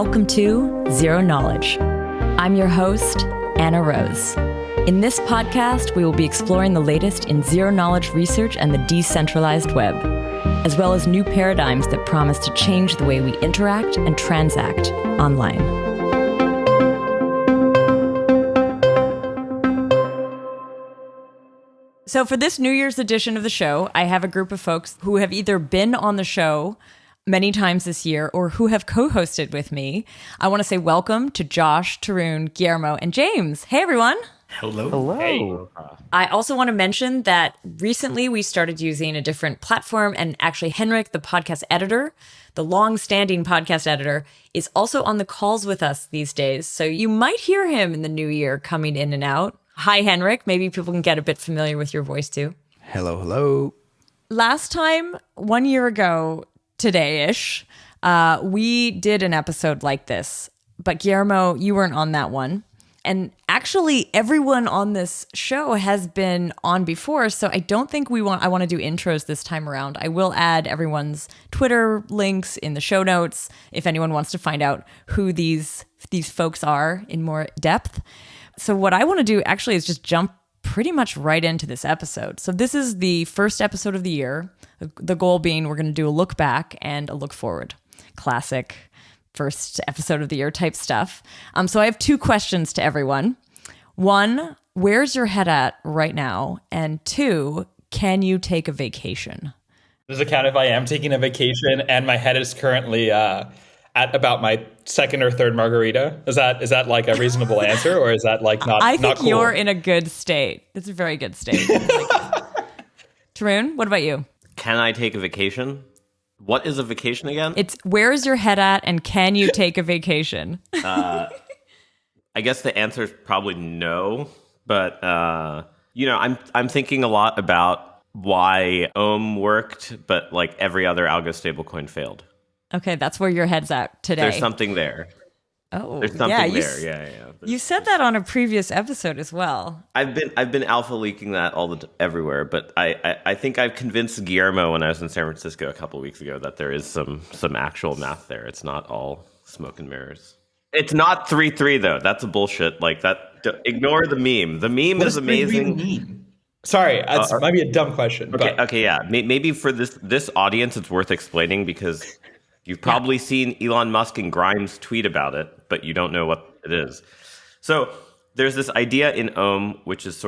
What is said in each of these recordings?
Welcome to Zero Knowledge. I'm your host, Anna Rose. In this podcast, we will be exploring the latest in zero-knowledge research and the decentralized web, as well as new paradigms that promise to change the way we interact and transact online. So for this New Year's edition of the show, I have a group of folks who have either been on the show many times this year or who have co-hosted with me. I want to say welcome to Josh, Tarun, Guillermo, and James. Hey, everyone. Hello. Hello. Hey. I also want to mention that recently we started using a different platform, and actually Henrik, the podcast editor, the long-standing podcast editor, is also on the calls with us these days. So you might hear him in the new year coming in and out. Hi, Henrik. Maybe people can get a bit familiar with your voice too. Hello. Last time, 1 year ago today-ish, we did an episode like this, but Guillermo, you weren't on that one. And actually, everyone on this show has been on before, so I don't think I want to do intros this time around. I will add everyone's Twitter links in the show notes if anyone wants to find out who these folks are in more depth. So what I want to do actually is just jump pretty much right into this episode. So this is the first episode of the year. The goal being we're going to do a look back and a look forward. Classic first episode of the year type stuff. So I have two questions to everyone. One, where's your head at right now? And two, can you take a vacation? Does it count if I am taking a vacation and my head is currently at about my second or third margarita? Is that like a reasonable answer, or is that like not? I think not cool? You're in a good state. It's a very good state. Tarun, what about you? Can I take a vacation? What is a vacation again? It's where is your head at, and can you take a vacation? I guess the answer is probably no, but I'm thinking a lot about why Ohm worked, but like every other algo stablecoin failed. Okay, that's where your head's at today. There's something there. Oh, there's something there. Yeah. You said that on a previous episode as well. I've been alpha leaking that everywhere, but I think I've convinced Guillermo when I was in San Francisco a couple of weeks ago that there is some actual math there. It's not all smoke and mirrors. It's not 3-3 though. That's a bullshit. Like that. Ignore the meme. The meme What is does amazing. 3-3 mean? Sorry, that might be a dumb question. Okay, yeah. Maybe for this audience, it's worth explaining because you've probably seen Elon Musk and Grimes tweet about it, but you don't know what it is. So there's this idea in Ohm, which is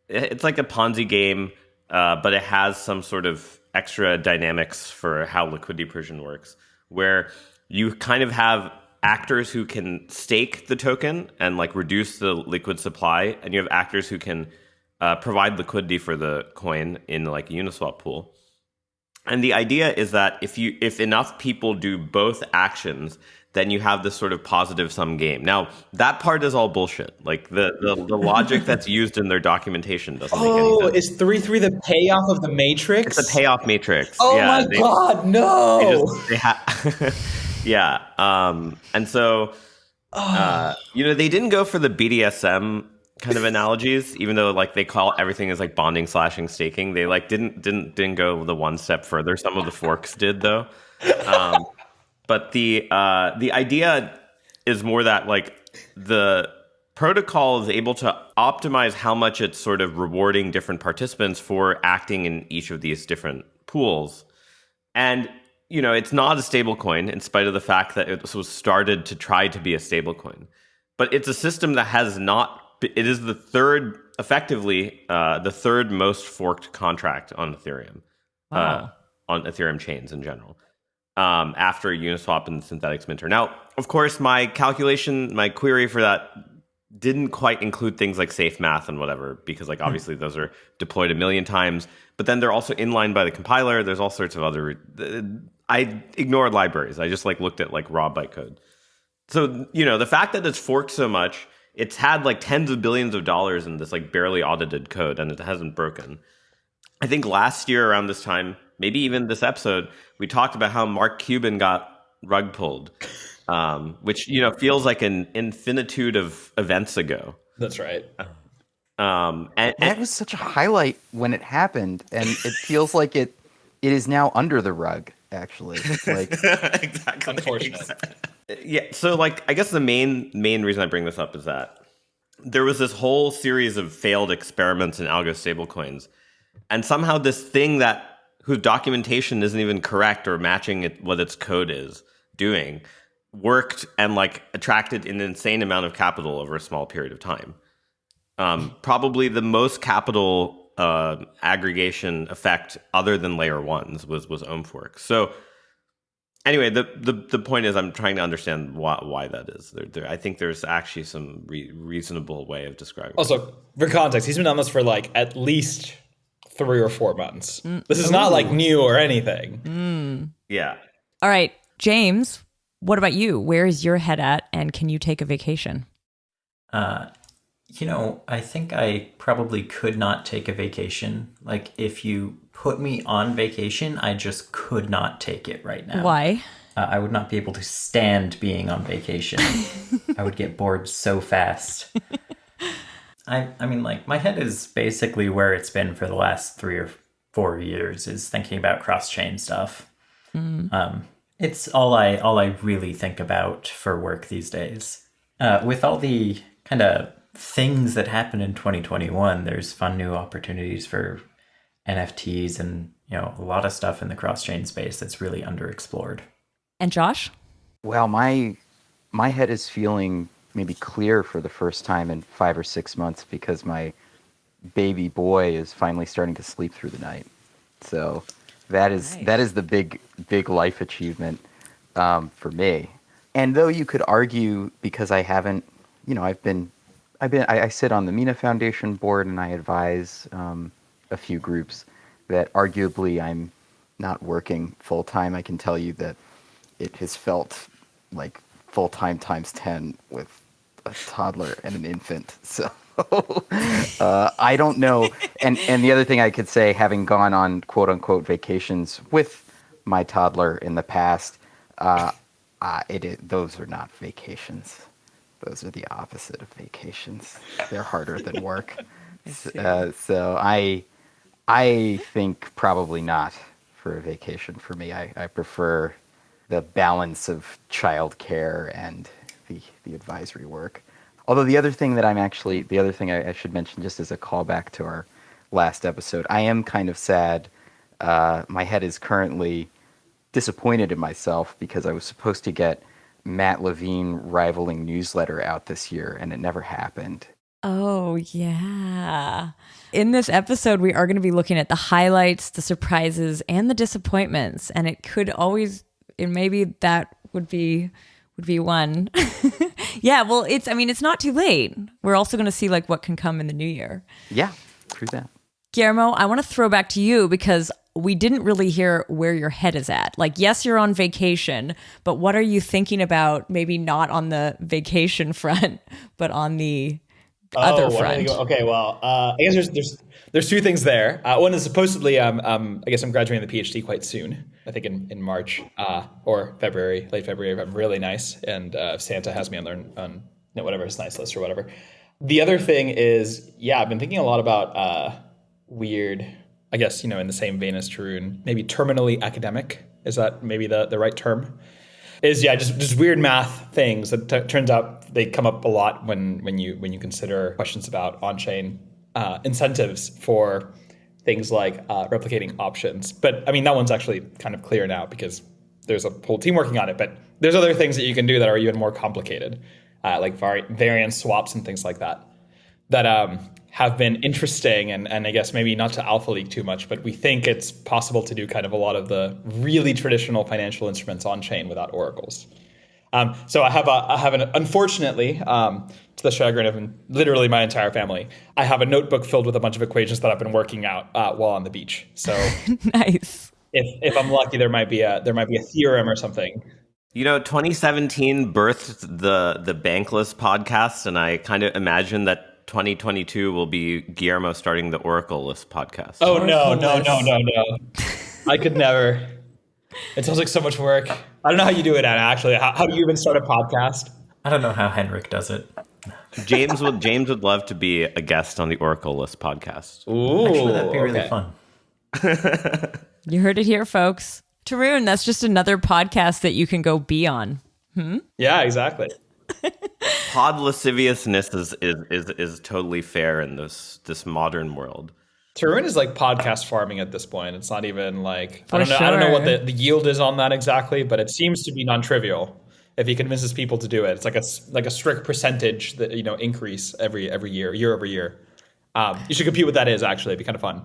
it's like a Ponzi game, but it has some sort of extra dynamics for how liquidity provision works, where you kind of have actors who can stake the token and like reduce the liquid supply, and you have actors who can provide liquidity for the coin in like a Uniswap pool. And the idea is that if enough people do both actions, then you have this sort of positive sum game. Now, that part is all bullshit. Like the logic that's used in their documentation doesn't make any sense. Oh, is 3-3 the payoff of the matrix? It's a payoff matrix. Oh yeah, my God, no! Yeah. And so, they didn't go for the BDSM kind of analogies, even though like they call everything as like bonding, slashing, staking. They like didn't go the one step further. Some of the forks did though. But the idea is more that like the protocol is able to optimize how much it's sort of rewarding different participants for acting in each of these different pools. And it's not a stable coin in spite of the fact that it was started to try to be a stable coin. But it's a system that has not. It is the third most forked contract on Ethereum, on Ethereum chains in general, after Uniswap and Synthetics Minter. Now, of course, my query for that didn't quite include things like safe math and whatever, because like obviously those are deployed a million times, but then they're also inlined by the compiler. There's all sorts of other. I ignored libraries. I just like looked at like raw bytecode. So the fact that it's forked so much. It's had like tens of billions of dollars in this like barely audited code, and it hasn't broken. I think last year around this time, maybe even this episode, we talked about how Mark Cuban got rug pulled, which feels like an infinitude of events ago. That's right. And it was such a highlight when it happened, and it feels like it is now under the rug. Actually, like Exactly. Unfortunate. Yeah, so like I guess the main reason I bring this up is that there was this whole series of failed experiments in algo stablecoins, and somehow this thing that whose documentation isn't even correct or matching what its code is doing worked and like attracted an insane amount of capital over a small period of time. Probably the most capital aggregation effect other than layer ones was ohm forks. So anyway, the point is I'm trying to understand why that is. I think there's actually some reasonable way of describing it. Also, for context, he's been on this for like at least 3 or 4 months. This is not like new or anything. Yeah. All right, James, what about you? Where is your head at, and can you take a vacation? I think I probably could not take a vacation. Like, if you put me on vacation, I just could not take it right now. Why? I would not be able to stand being on vacation. I would get bored so fast. I mean, like, my head is basically where it's been for the last 3 or 4 years, is thinking about cross-chain stuff. It's all I really think about for work these days. With all the kind of things that happened in 2021, there's fun new opportunities for NFTs and, a lot of stuff in the cross-chain space that's really underexplored. And Josh? Well, my head is feeling maybe clear for the first time in 5 or 6 months because my baby boy is finally starting to sleep through the night. So that is the big life achievement for me. And though you could argue, because I haven't, I sit on the Mina Foundation board and I advise a few groups that arguably I'm not working full time. I can tell you that it has felt like full time times 10 with a toddler and an infant. So I don't know. And the other thing I could say, having gone on quote unquote vacations with my toddler in the past, those are not vacations. Those are the opposite of vacations. They're harder than work. So I think probably not for a vacation for me. I prefer the balance of childcare and the advisory work. Although the other thing I should mention, just as a callback to our last episode, I am kind of sad. My head is currently disappointed in myself because I was supposed to get Matt Levine rivaling newsletter out this year, and it never happened. Oh, yeah. In this episode, we are going to be looking at the highlights, the surprises, and the disappointments. And maybe that would be one. Yeah, well, it's not too late. We're also going to see like what can come in the new year. Yeah, true that. Guillermo, I want to throw back to you because we didn't really hear where your head is at. Like, yes, you're on vacation, but what are you thinking about? Maybe not on the vacation front, but on the other front. Okay, well, I guess there's 2 things there. One is supposedly, I guess I'm graduating the PhD quite soon. I think in March or February, late February, if I'm really nice, and if Santa has me on whatever his nice list or whatever. The other thing is, I've been thinking a lot about weird, I guess, in the same vein as Tarun, maybe terminally academic. Is that maybe the right term? Is just weird math things that turns out they come up a lot when you consider questions about on-chain incentives for things like replicating options. But I mean, that one's actually kind of clear now because there's a whole team working on it. But there's other things that you can do that are even more complicated, like variance swaps and things like that have been interesting, and I guess maybe not to alpha leak too much, but we think it's possible to do kind of a lot of the really traditional financial instruments on chain without oracles. So I have an unfortunately, to the chagrin of literally my entire family, I have a notebook filled with a bunch of equations that I've been working out while on the beach. So Nice. If I'm lucky, there might be a theorem or something. 2017 birthed the Bankless podcast, and I kind of imagine that 2022 will be Guillermo starting the Oracle List podcast. Oh, no. I could never. It sounds like so much work. I don't know how you do it, Anna, actually. How do you even start a podcast? I don't know how Henrik does it. James would love to be a guest on the Oracle List podcast. Ooh, actually, that'd be really fun. You heard it here, folks. Tarun, that's just another podcast that you can go be on. Yeah, exactly. Pod lasciviousness is totally fair in this modern world. Tarun is like podcast farming at this point. It's not even like For I don't know what sure. the yield is on that exactly, but it seems to be non-trivial if he convinces people to do it. It's like a strict percentage that increase every year over year. You should compute what that is. Actually, it'd be kind of fun.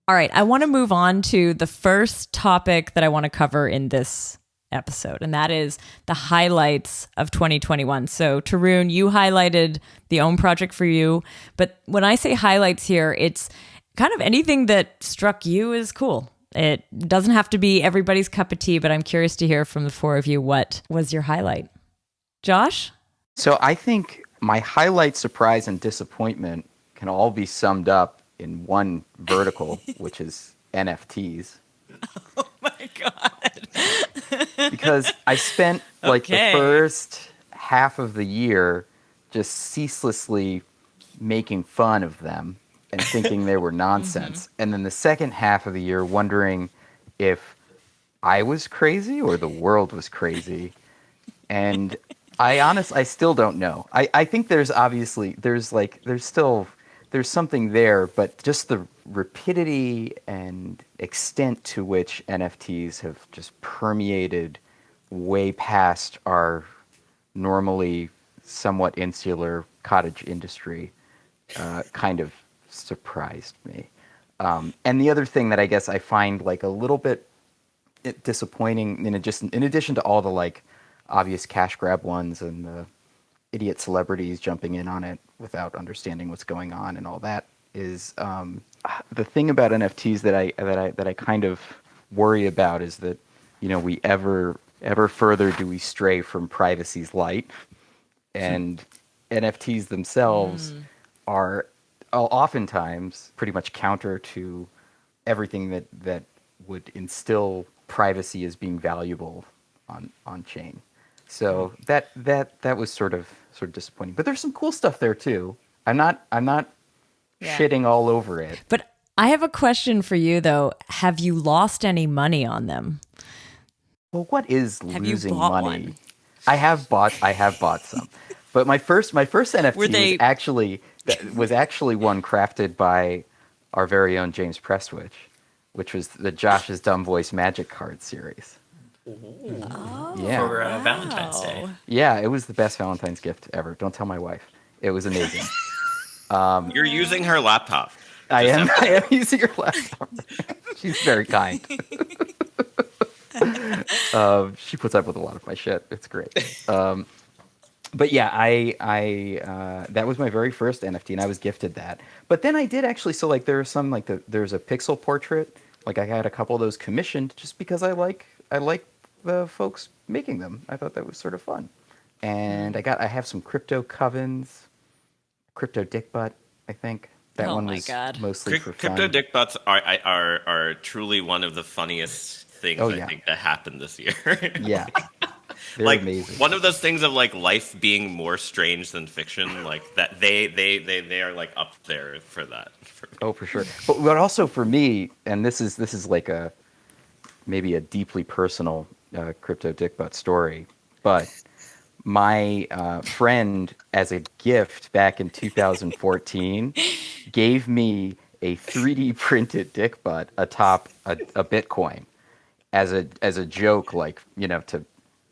All right, I want to move on to the first topic that I want to cover in this episode, and that is the highlights of 2021. So, Tarun, you highlighted the Own project for you, but when I say highlights here, it's kind of anything that struck you as cool. It doesn't have to be everybody's cup of tea, but I'm curious to hear from the four of you, what was your highlight? Josh? So I think my highlight, surprise, and disappointment can all be summed up in one vertical, which is NFTs. Oh my God. Because I spent like Okay. the first half of the year just ceaselessly making fun of them and thinking they were nonsense. And then the second half of the year wondering if I was crazy or the world was crazy. And I still don't know. I think there's something there, but just the rapidity and extent to which NFTs have just permeated way past our normally somewhat insular cottage industry kind of surprised me. And the other thing that I guess I find like a little bit disappointing, in addition to all the like obvious cash grab ones and the idiot celebrities jumping in on it without understanding what's going on and all that, is the thing about NFTs that I kind of worry about is that we ever further do we stray from privacy's light, and NFTs themselves are oftentimes pretty much counter to everything that would instill privacy as being valuable on chain. So that was sort of disappointing. But there's some cool stuff there too. I'm not shitting all over it. But I have a question for you, though. Have you lost any money on them? Well, what is Have you losing bought money? one? I have bought some. But my first NFT Were they- was actually one crafted by our very own James Prestwich, which was the Josh's Dumb Voice Magic Card series. Oh, Yeah. For Valentine's Day. Yeah, it was the best Valentine's gift ever. Don't tell my wife. It was amazing. You're using her laptop. I am using your laptop. She's very kind. She puts up with a lot of my shit. It's great. But yeah, I that was my very first NFT, and I was gifted that. But then I did actually. So like, there are some like there's a pixel portrait. Like I had a couple of those commissioned just because I like the folks making them. I thought that was sort of fun. And I have some crypto covens, crypto dick butt. I think that Oh one my was God. mostly for fun. Crypto dick butts are truly one of the funniest things I think that happened this year. Yeah. They're like amazing. one of those things of like life being more strange than fiction, like that they are like up there for that. Oh, for sure. But also for me, and this is like maybe a deeply personal crypto dick butt story, but my friend, as a gift back in 2014, gave me a 3D printed dick butt atop a Bitcoin as a joke, like, to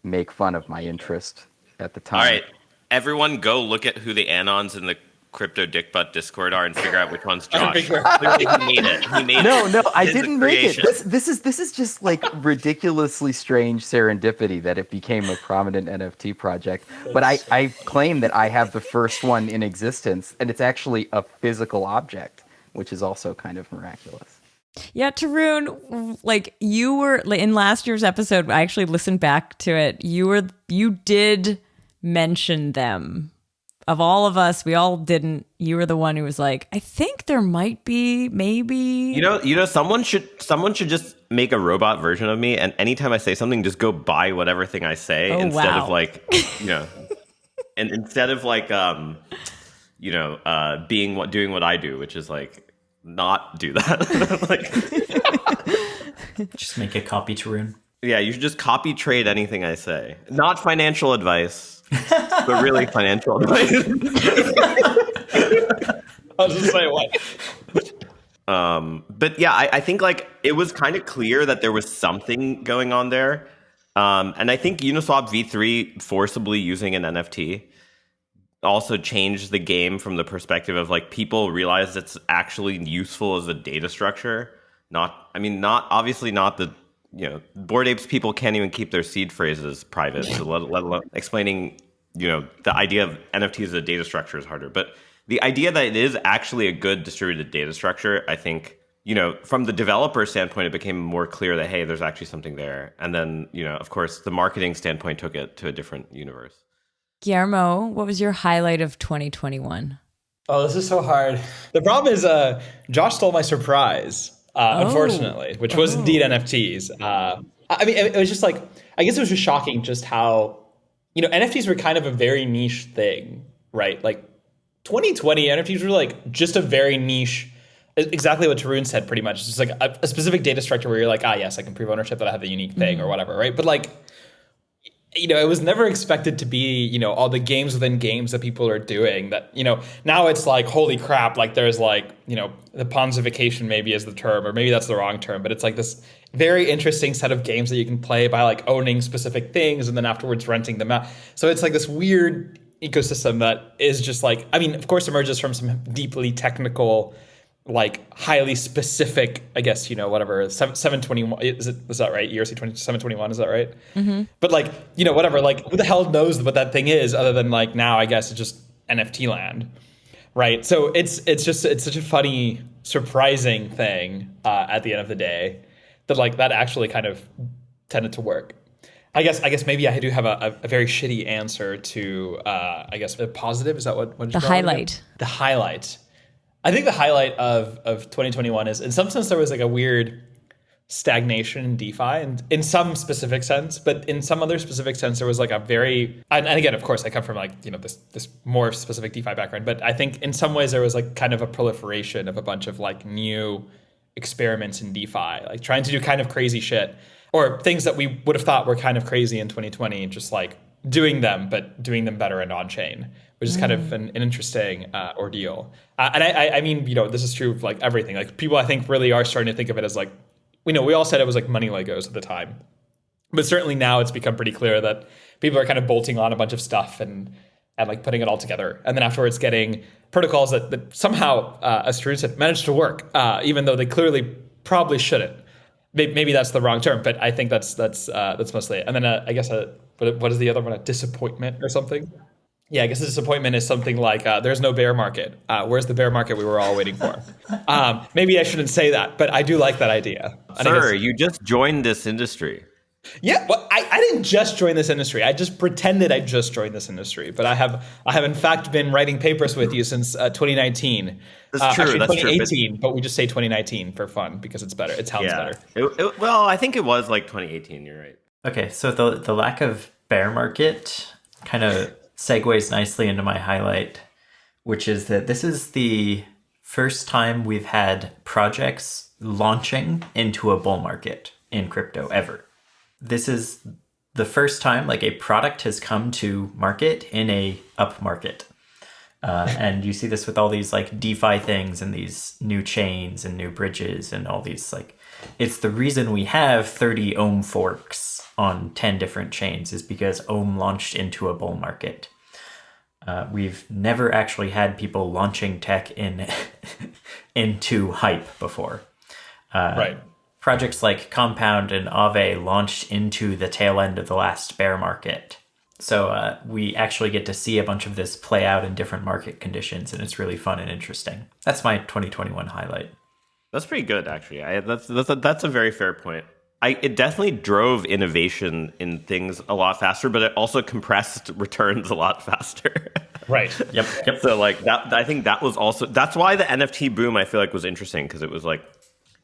make fun of my interest at the time. All right, everyone, go look at who the anons in the Crypto Dick Butt Discord are and figure out which one's Josh. Clearly he made it. No, I His didn't make it. creation. This is just like ridiculously strange serendipity that it became a prominent NFT project. But I claim that I have the first one in existence, and it's actually a physical object, which is also kind of miraculous. Yeah, Tarun, like you were in last year's episode, I actually listened back to it. You did mention them. Of all of us, we all didn't. You were the one who was like, I think there might be, maybe. You know, someone should just make a robot version of me, and anytime I say something, just go buy whatever thing I say instead of like, and instead of like, doing what I do, which is like not do that. Like, Just make a copy, Tarun. Yeah, you should just copy trade anything I say. Not financial advice, but really financial advice. I'll just say what. But yeah, I think like it was kind of clear that there was something going on there. And I think Uniswap v3 forcibly using an NFT also changed the game from the perspective of like people realized it's actually useful as a data structure. Obviously not the, Bored Apes people can't even keep their seed phrases private. So let alone explaining, the idea of NFTs as a data structure is harder. But the idea that it is actually a good distributed data structure, I think, from the developer standpoint, it became more clear that, hey, there's actually something there. And then, of course, the marketing standpoint took it to a different universe. Guillermo, what was your highlight of 2021? Oh, this is so hard. The problem is Josh stole my surprise, unfortunately, which was indeed NFTs. It was just like, I guess it was just shocking just how, NFTs were kind of a very niche thing, right? Like 2020, NFTs were like just a very niche, exactly what Tarun said pretty much. It's just like a specific data structure where you're like, yes, I can prove ownership that I have the unique thing or whatever, right? But like, it was never expected to be, all the games within games that people are doing that, now it's like, holy crap, like there's like, the ponzification maybe is the term, or maybe that's the wrong term, but it's like this very interesting set of games that you can play by like owning specific things and then afterwards renting them out. So it's like this weird ecosystem that is just like, of course emerges from some deeply technical, like highly specific, I guess, whatever, 721, is that right? ERC 721, is that right? Mm-hmm. But like, whatever, like who the hell knows what that thing is other than like now, I guess it's just NFT land, right? So it's such a funny, surprising thing at the end of the day that like that actually kind of tended to work. I guess maybe I do have a very shitty answer to, I guess, a positive. Is that what the highlight? The highlight. I think the highlight of 2021 is, in some sense, there was like a weird stagnation in DeFi, and in some specific sense, but in some other specific sense, there was like a very, and again, of course, I come from like, this more specific DeFi background, but I think in some ways there was like kind of a proliferation of a bunch of like new experiments in DeFi, like trying to do kind of crazy shit, or things that we would have thought were kind of crazy in 2020, just like doing them, but doing them better and on-chain, which is kind of an interesting ordeal. And I mean, this is true of like everything. Like people, I think, really are starting to think of it as like, we all said it was like money Legos at the time. But certainly now it's become pretty clear that people are kind of bolting on a bunch of stuff and like putting it all together. And then afterwards getting protocols that somehow, as Tarun said, managed to work, even though they clearly probably shouldn't. Maybe that's the wrong term, but I think that's mostly it. And then I guess what is the other one? A disappointment or something? Yeah, I guess the disappointment is something like there's no bear market. Where's the bear market we were all waiting for? Maybe I shouldn't say that, but I do like that idea. And Sir, you just joined this industry. Yeah, well, I didn't just join this industry. I just pretended I just joined this industry, but I have in fact been writing papers with you since 2019. That's true. Actually, that's 2018, but we just say 2019 for fun because it's better. It sounds better. Well, I think it was like 2018. You're right. Okay, so the lack of bear market kind of segues nicely into my highlight, which is that this is the first time we've had projects launching into a bull market in crypto ever. This is the first time like a product has come to market in a up market. And you see this with all these like DeFi things and these new chains and new bridges and all these like, it's the reason we have 30 Ohm forks on 10 different chains is because Ohm launched into a bull market. We've never actually had people launching tech into hype before. Right. Projects like Compound and Aave launched into the tail end of the last bear market. So we actually get to see a bunch of this play out in different market conditions, and it's really fun and interesting. That's my 2021 highlight. That's pretty good, actually. That's a very fair point. It definitely drove innovation in things a lot faster, but it also compressed returns a lot faster. Right. Yep. So like that, I think that was also, that's why the NFT boom I feel like was interesting, because it was like,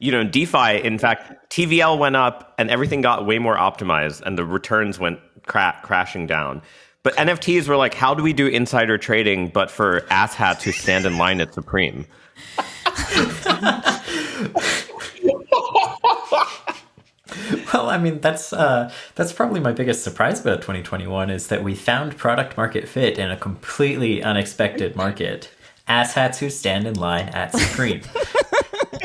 DeFi, in fact, TVL went up and everything got way more optimized and the returns went crashing down. But NFTs were like, how do we do insider trading, but for asshats who stand in line at Supreme? Well, I mean, that's probably my biggest surprise about 2021 is that we found product market fit in a completely unexpected market. Asshats who stand in line at Supreme.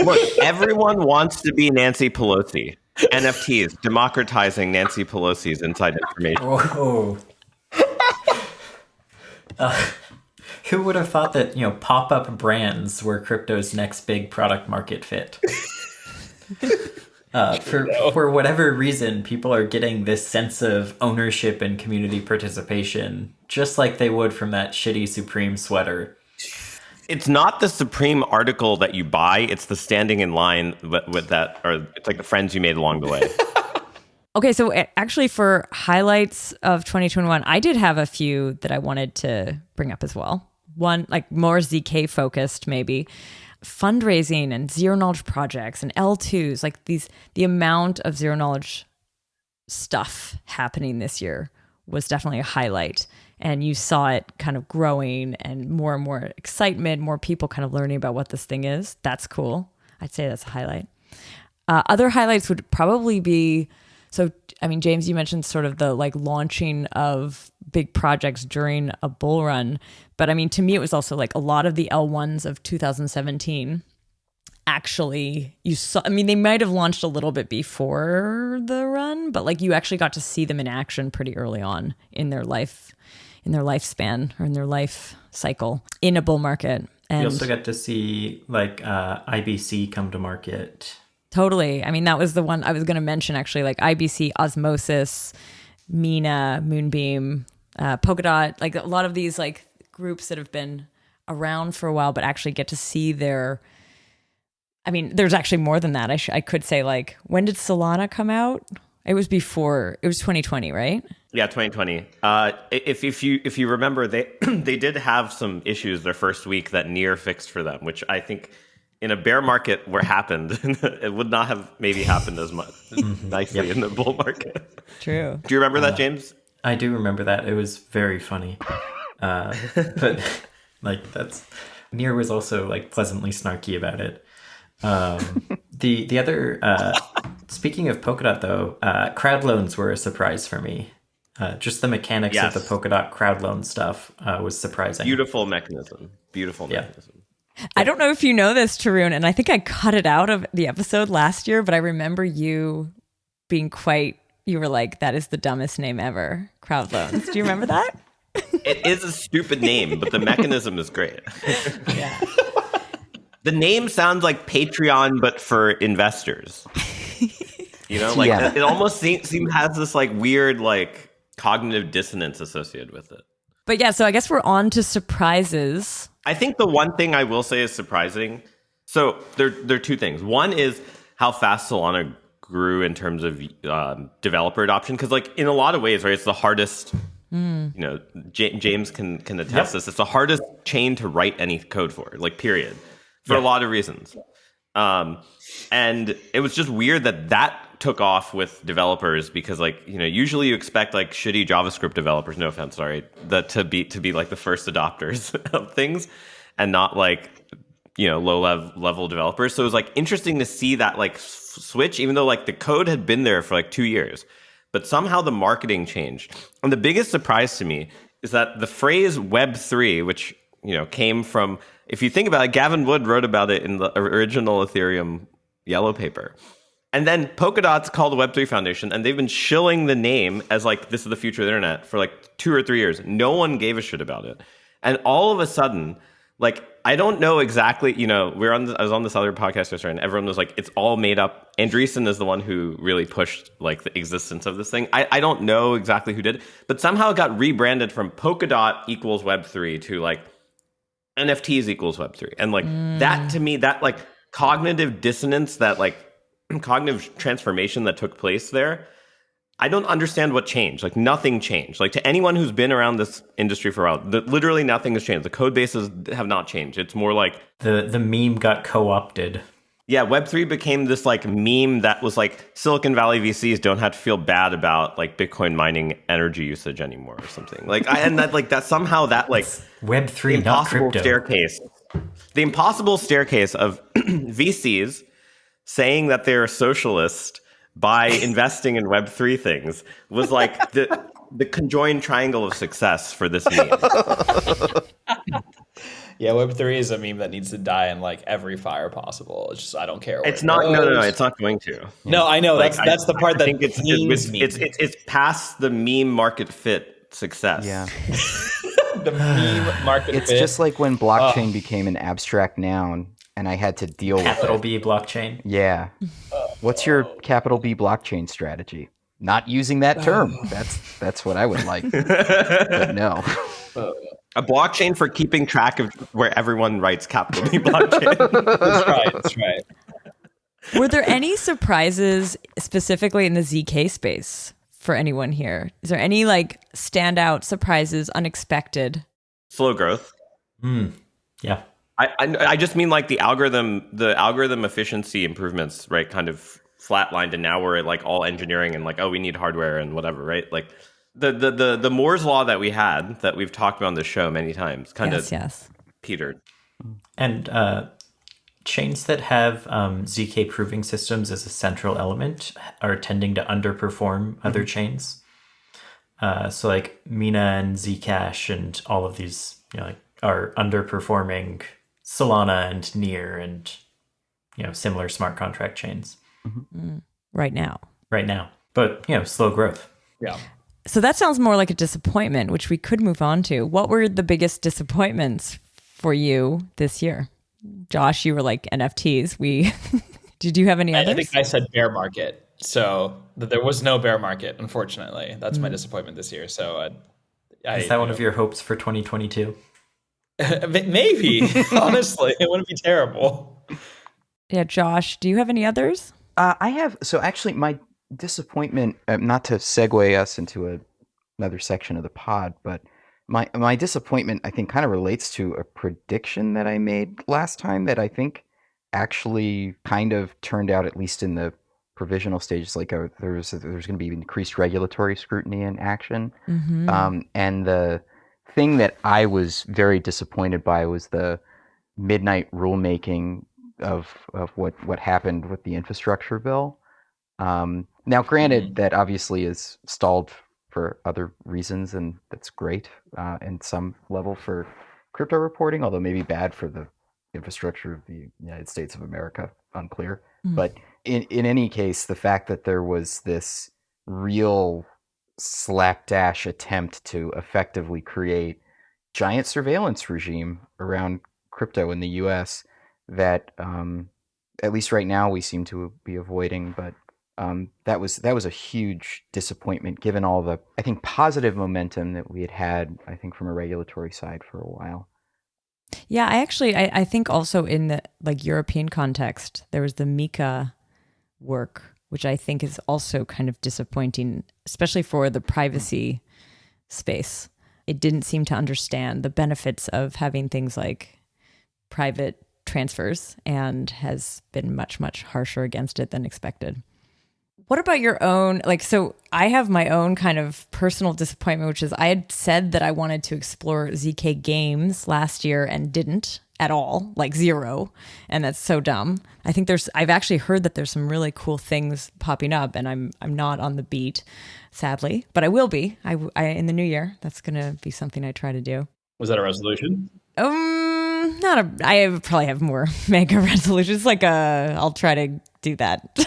Look, everyone wants to be Nancy Pelosi. NFTs, democratizing Nancy Pelosi's inside information. Whoa. Who would have thought that, pop-up brands were crypto's next big product market fit? For whatever reason, people are getting this sense of ownership and community participation, just like they would from that shitty Supreme sweater. It's not the Supreme article that you buy; it's the standing in line with that, or it's like the friends you made along the way. Okay, so actually for highlights of 2021, I did have a few that I wanted to bring up as well. One, like more ZK focused, maybe. Fundraising and zero knowledge projects and L2s, like the amount of zero knowledge stuff happening this year was definitely a highlight. And you saw it kind of growing and more excitement, more people kind of learning about what this thing is. That's cool. I'd say that's a highlight. Other highlights would probably be, so, I mean, James, you mentioned sort of the like launching of big projects during a bull run. But I mean, to me, it was also like a lot of the L1s of 2017 actually, you saw, I mean, they might have launched a little bit before the run, but like you actually got to see them in action pretty early on in their lifespan or in their life cycle in a bull market. And you also got to see like IBC come to market. Totally. I mean, that was the one I was going to mention, actually, like IBC, Osmosis, Mina, Moonbeam, Polkadot, like a lot of these like groups that have been around for a while, but actually get to see their, I mean, there's actually more than that. I could say, like, when did Solana come out? It was 2020, right? Yeah, 2020. If you remember, they they did have some issues their first week that Near fixed for them, which I think in a bear market where happened, it would not have maybe happened as much nicely in the bull market. True. Do you remember that, James? I do remember that. It was very funny. But like Near was also like pleasantly snarky about it. The other speaking of Polkadot though, crowd loans were a surprise for me. Just the mechanics of the Polkadot crowd loan stuff was surprising. Beautiful mechanism. I don't know if you know this, Tarun, and I think I cut it out of the episode last year, but I remember you being you were like, that is the dumbest name ever, crowd loans. Do you remember that? It is a stupid name, but the mechanism is great. Yeah. The name sounds like Patreon, but for investors. It almost seems has this like weird like cognitive dissonance associated with it. But yeah, so I guess we're on to surprises. I think the one thing I will say is surprising. So there are two things. One is how fast Solana grew in terms of developer adoption, because like in a lot of ways, right, it's the hardest. James can attest this. It's the hardest chain to write any code for, like period, for a lot of reasons. And it was just weird that took off with developers, because like, usually you expect like shitty JavaScript developers, no offense, sorry, that to be like the first adopters of things, and not like, low level developers. So it was like interesting to see that like switch, even though like the code had been there for like 2 years, but somehow the marketing changed. And the biggest surprise to me is that the phrase Web3, which, came from, if you think about it, Gavin Wood wrote about it in the original Ethereum yellow paper. And then Polkadot's called the Web3 Foundation, and they've been shilling the name as like, this is the future of the internet for like 2 or 3 years. No one gave a shit about it. And all of a sudden, like, I don't know exactly, I was on this other podcast yesterday, and everyone was like, it's all made up. Andreessen is the one who really pushed like the existence of this thing. I don't know exactly who did, but somehow it got rebranded from Polkadot equals Web3 to like NFTs equals Web3. And like that, to me, that like cognitive dissonance, that like cognitive transformation that took place there, I don't understand what changed. Like nothing changed. Like to anyone who's been around this industry for a while, literally nothing has changed. The code bases have not changed. It's more like the meme got co-opted. Yeah, Web3 became this like meme that was like Silicon Valley VCs don't have to feel bad about like Bitcoin mining energy usage anymore or something. Like that somehow that like Web3 not crypto staircase. The impossible staircase of VCs saying that they're socialist, by investing in Web3 things was like the conjoined triangle of success for this meme. Yeah, Web3 is a meme that needs to die in like every fire possible. It's just I don't care. It's not. No. It's not going to. No, I know. Like, That's the part I that think it's past the meme market fit success. Yeah. the meme market. It's fit. just like when blockchain became an abstract noun and I had to deal with Capital it. B blockchain. Yeah. What's your capital B blockchain strategy? Not using that term. That's what I would like. But no. A blockchain for keeping track of where everyone writes capital B blockchain. That's right. Were there any surprises specifically in the ZK space for anyone here? Is there any like standout surprises, unexpected? Slow growth. Yeah. I just mean like the algorithm efficiency improvements, right? Kind of flatlined, and now we're at like all engineering and like, oh, we need hardware and whatever, right? Like the Moore's law that we had, that we've talked about on the show many times, kind of petered. And chains that have ZK proving systems as a central element are tending to underperform other chains. So like Mina and Zcash and all of these, like, are underperforming Solana and Near and similar smart contract chains Right now. But slow growth. Yeah. So that sounds more like a disappointment, which we could move on to. What were the biggest disappointments for you this year? Josh, you were like NFTs. Did you have any others? I think I said bear market. So there was no bear market, unfortunately. That's my disappointment this year. So is that one of your hopes for 2022? Maybe, honestly, it wouldn't be terrible. Yeah, Josh, do you have any others? I have. So actually, my disappointment, not to segue us into another section of the pod, but my disappointment, I think, kind of relates to a prediction that I made last time that I think actually kind of turned out, at least in the provisional stages, like there's going to be increased regulatory scrutiny in action. And the thing that I was very disappointed by was the midnight rulemaking of what happened with the infrastructure bill. Now, granted, that obviously is stalled for other reasons, and that's great in some level for crypto reporting, although maybe bad for the infrastructure of the United States of America, unclear. But in any case, the fact that there was this real slapdash attempt to effectively create giant surveillance regime around crypto in the US that at least right now we seem to be avoiding, but that was a huge disappointment given all the, I think, positive momentum that we had, I think, from a regulatory side for a while. Yeah, I think also in the like European context, there was the Mika work, which I think is also kind of disappointing, especially for the privacy space. It didn't seem to understand the benefits of having things like private transfers and has been much, much harsher against it than expected. What about your own, so I have my own kind of personal disappointment, which is I had said that I wanted to explore ZK games last year and didn't at all, like zero. And that's so dumb. I think I've actually heard that there's some really cool things popping up, and I'm not on the beat, sadly, but I will be. I in the new year. That's going to be something I try to do. Was that a resolution? I probably have more mega resolutions. I'll try to do that.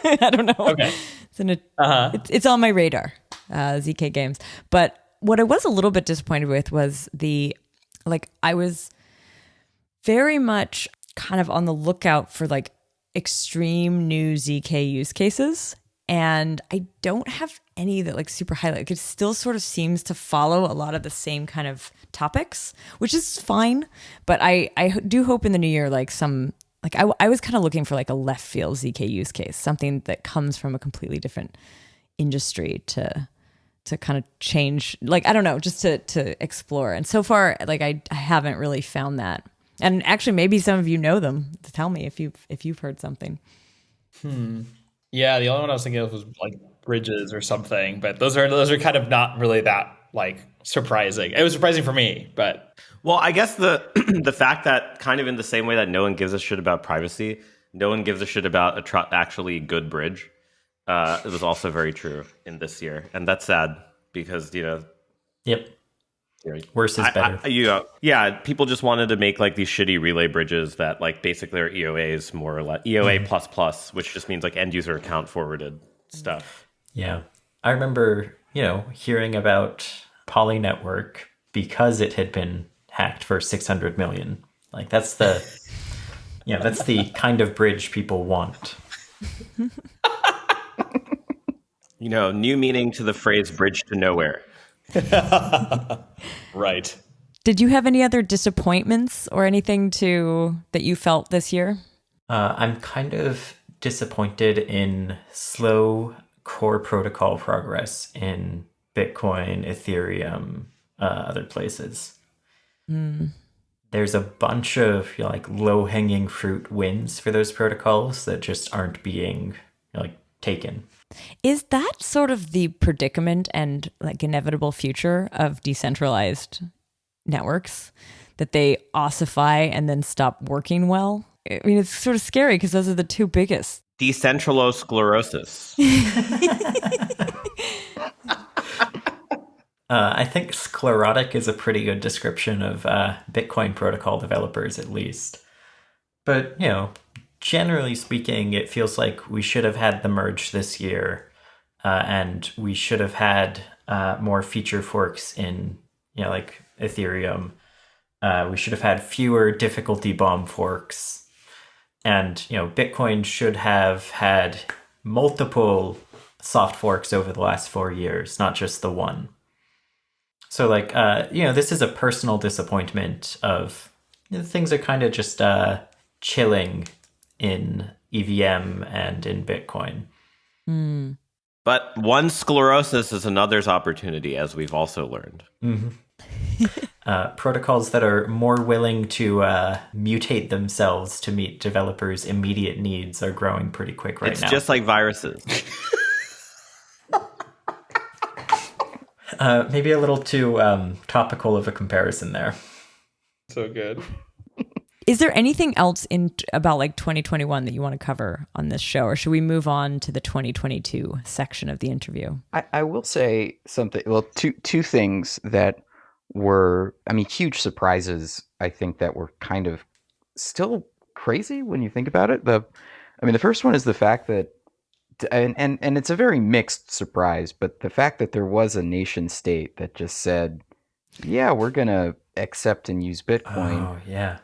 I don't know. Okay. It's on my radar, ZK games. But what I was a little bit disappointed with was I was very much kind of on the lookout for extreme new ZK use cases. And I don't have any that super highlight. It still sort of seems to follow a lot of the same kind of topics, which is fine. But I do hope in the new year, I was kind of looking for a left field ZK use case, something that comes from a completely different industry to kind of change, I don't know, just to explore. And so far, I haven't really found that. And actually, maybe some of you know them. To tell me if you've heard something. Yeah, the only one I was thinking of was bridges or something, but those are kind of not really that surprising. It was surprising for me, but well, I guess the the fact that kind of in the same way that no one gives a shit about privacy, no one gives a shit about actually good bridge. It was also very true in this year, and that's sad because Yep. Worse is better. Yeah, people just wanted to make like these shitty relay bridges that like basically are EOAs more or less EOA plus plus, which just means like end user account forwarded stuff. Yeah. I remember, hearing about Poly Network because it had been hacked for 600 million. Like that's the kind of bridge people want. New meaning to the phrase bridge to nowhere. Right. Did you have any other disappointments or anything that you felt this year? I'm kind of disappointed in slow core protocol progress in Bitcoin, Ethereum, other places. There's a bunch of low-hanging fruit wins for those protocols that just aren't being taken. Is that sort of the predicament and like inevitable future of decentralized networks, that they ossify and then stop working well? I mean, it's sort of scary because those are the two biggest. Decentralosclerosis. I think sclerotic is a pretty good description of Bitcoin protocol developers, at least. But, generally speaking, it feels like we should have had the merge this year, and we should have had more feature forks in, like Ethereum. We should have had fewer difficulty bomb forks. And, Bitcoin should have had multiple soft forks over the last 4 years, not just the one. So, this is a personal disappointment of things are kind of just chilling in EVM and in Bitcoin. But one sclerosis is another's opportunity, as we've also learned. Protocols that are more willing to mutate themselves to meet developers' immediate needs are growing pretty quick right now. It's just like viruses. Maybe a little too topical of a comparison there. So good. Is there anything else about 2021 that you want to cover on this show, or should we move on to the 2022 section of the interview? I will say something. Well, two things that were, huge surprises. I think that were kind of still crazy when you think about it. The first one is the fact that, and it's a very mixed surprise, but the fact that there was a nation state that just said, "Yeah, we're gonna accept and use Bitcoin." Oh yeah.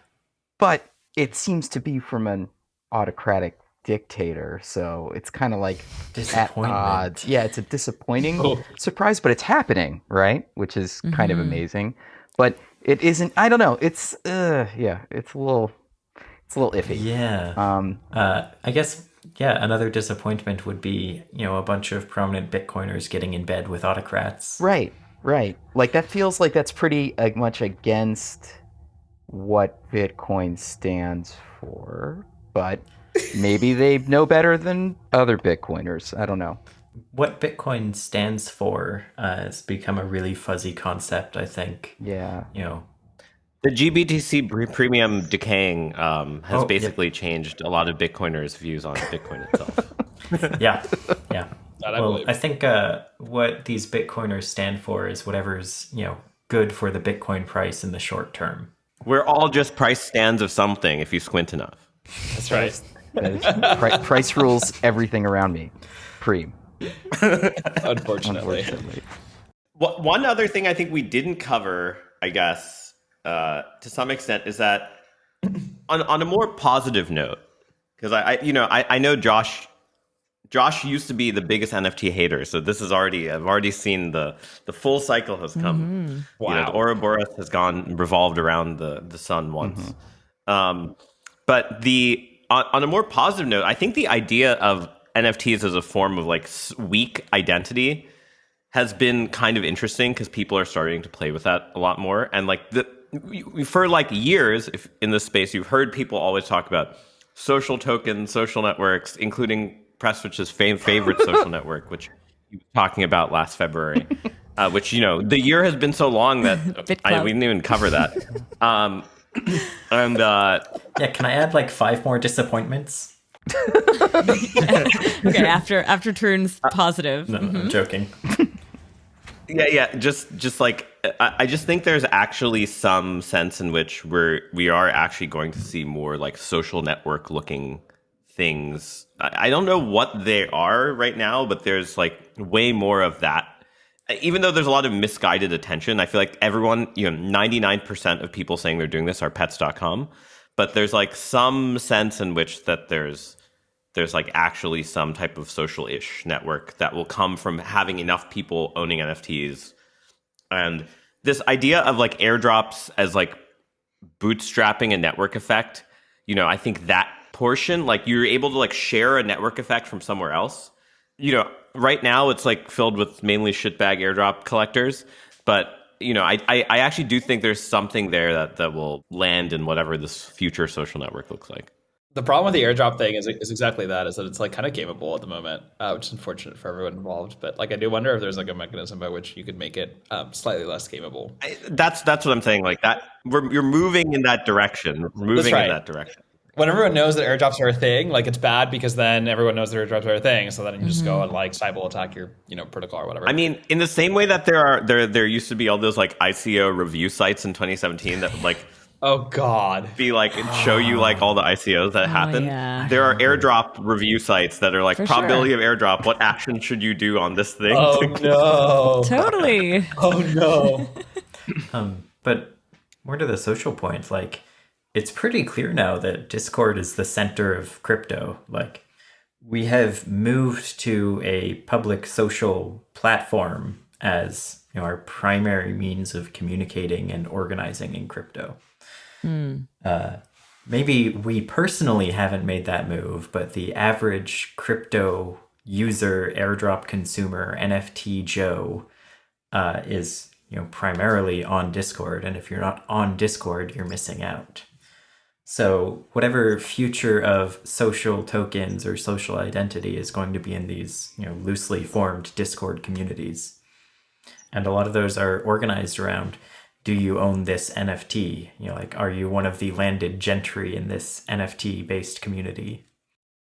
But it seems to be from an autocratic dictator, so it's kind of like at odds. Yeah, it's a disappointing surprise, but it's happening, right? Which is kind of amazing. But it isn't. I don't know. It's it's a little iffy. Yeah. I guess another disappointment would be a bunch of prominent Bitcoiners getting in bed with autocrats. Right. Like that feels like that's pretty much against what Bitcoin stands for, but maybe they know better than other Bitcoiners. I don't know. What Bitcoin stands for has become a really fuzzy concept, I think. Yeah. The GBTC premium decaying has basically changed a lot of Bitcoiners' views on Bitcoin itself. Yeah. Well, I think what these Bitcoiners stand for is whatever's, good for the Bitcoin price in the short term. We're all just price stands of something if you squint enough. That's right. Price rules everything around me. Unfortunately. One other thing I think we didn't cover, I guess, to some extent, is that on a more positive note, because I know Josh used to be the biggest NFT hater, so this is I've already seen the full cycle has come. Wow. The Ouroboros has revolved around the sun once. But on a more positive note, I think the idea of NFTs as a form of weak identity has been kind of interesting because people are starting to play with that a lot more. And for years in this space, you've heard people always talk about social tokens, social networks, including Prestwich's favorite social network, which he was talking about last February, which, the year has been so long that we didn't even cover that. Can I add 5 more disappointments? Okay, after Tarun's positive. No, I'm joking. Yeah. Just like I just think there's actually some sense in which we are actually going to see more like social network looking things. I don't know what they are right now, but there's like way more of that. Even though there's a lot of misguided attention, I feel like everyone, 99% of people saying they're doing this are pets.com. But there's like some sense in which that there's like actually some type of social-ish network that will come from having enough people owning NFTs. And this idea of like airdrops as like bootstrapping a network effect, I think that portion, like you're able to like share a network effect from somewhere else. Right now it's like filled with mainly shitbag airdrop collectors, but I actually do think there's something there that will land in whatever this future social network looks like. The problem with the airdrop thing is exactly that, is that it's like kind of gameable at the moment, which is unfortunate for everyone involved. But like, I do wonder if there's like a mechanism by which you could make it slightly less gameable. That's what I'm saying. Like that, you're moving in that direction. We're moving in that direction. When everyone knows that airdrops are a thing, like it's bad because then everyone knows that airdrops are a thing. So then you just go and like Sybil attack your, protocol or whatever. I mean, in the same way that there used to be all those like ICO review sites in 2017 that would like, oh God, be like show you like all the ICOs that happen. Yeah. There are airdrop review sites that are like For probability of airdrop. What action should you do on this thing? Oh no. Totally. Oh no. But more to the social point, like, it's pretty clear now that Discord is the center of crypto. Like, we have moved to a public social platform as our primary means of communicating and organizing in crypto. Maybe we personally haven't made that move, but the average crypto user, airdrop consumer, NFT Joe is primarily on Discord. And if you're not on Discord, you're missing out. So whatever future of social tokens or social identity is going to be in these, loosely formed Discord communities. And a lot of those are organized around, do you own this NFT? Like, are you one of the landed gentry in this NFT-based community?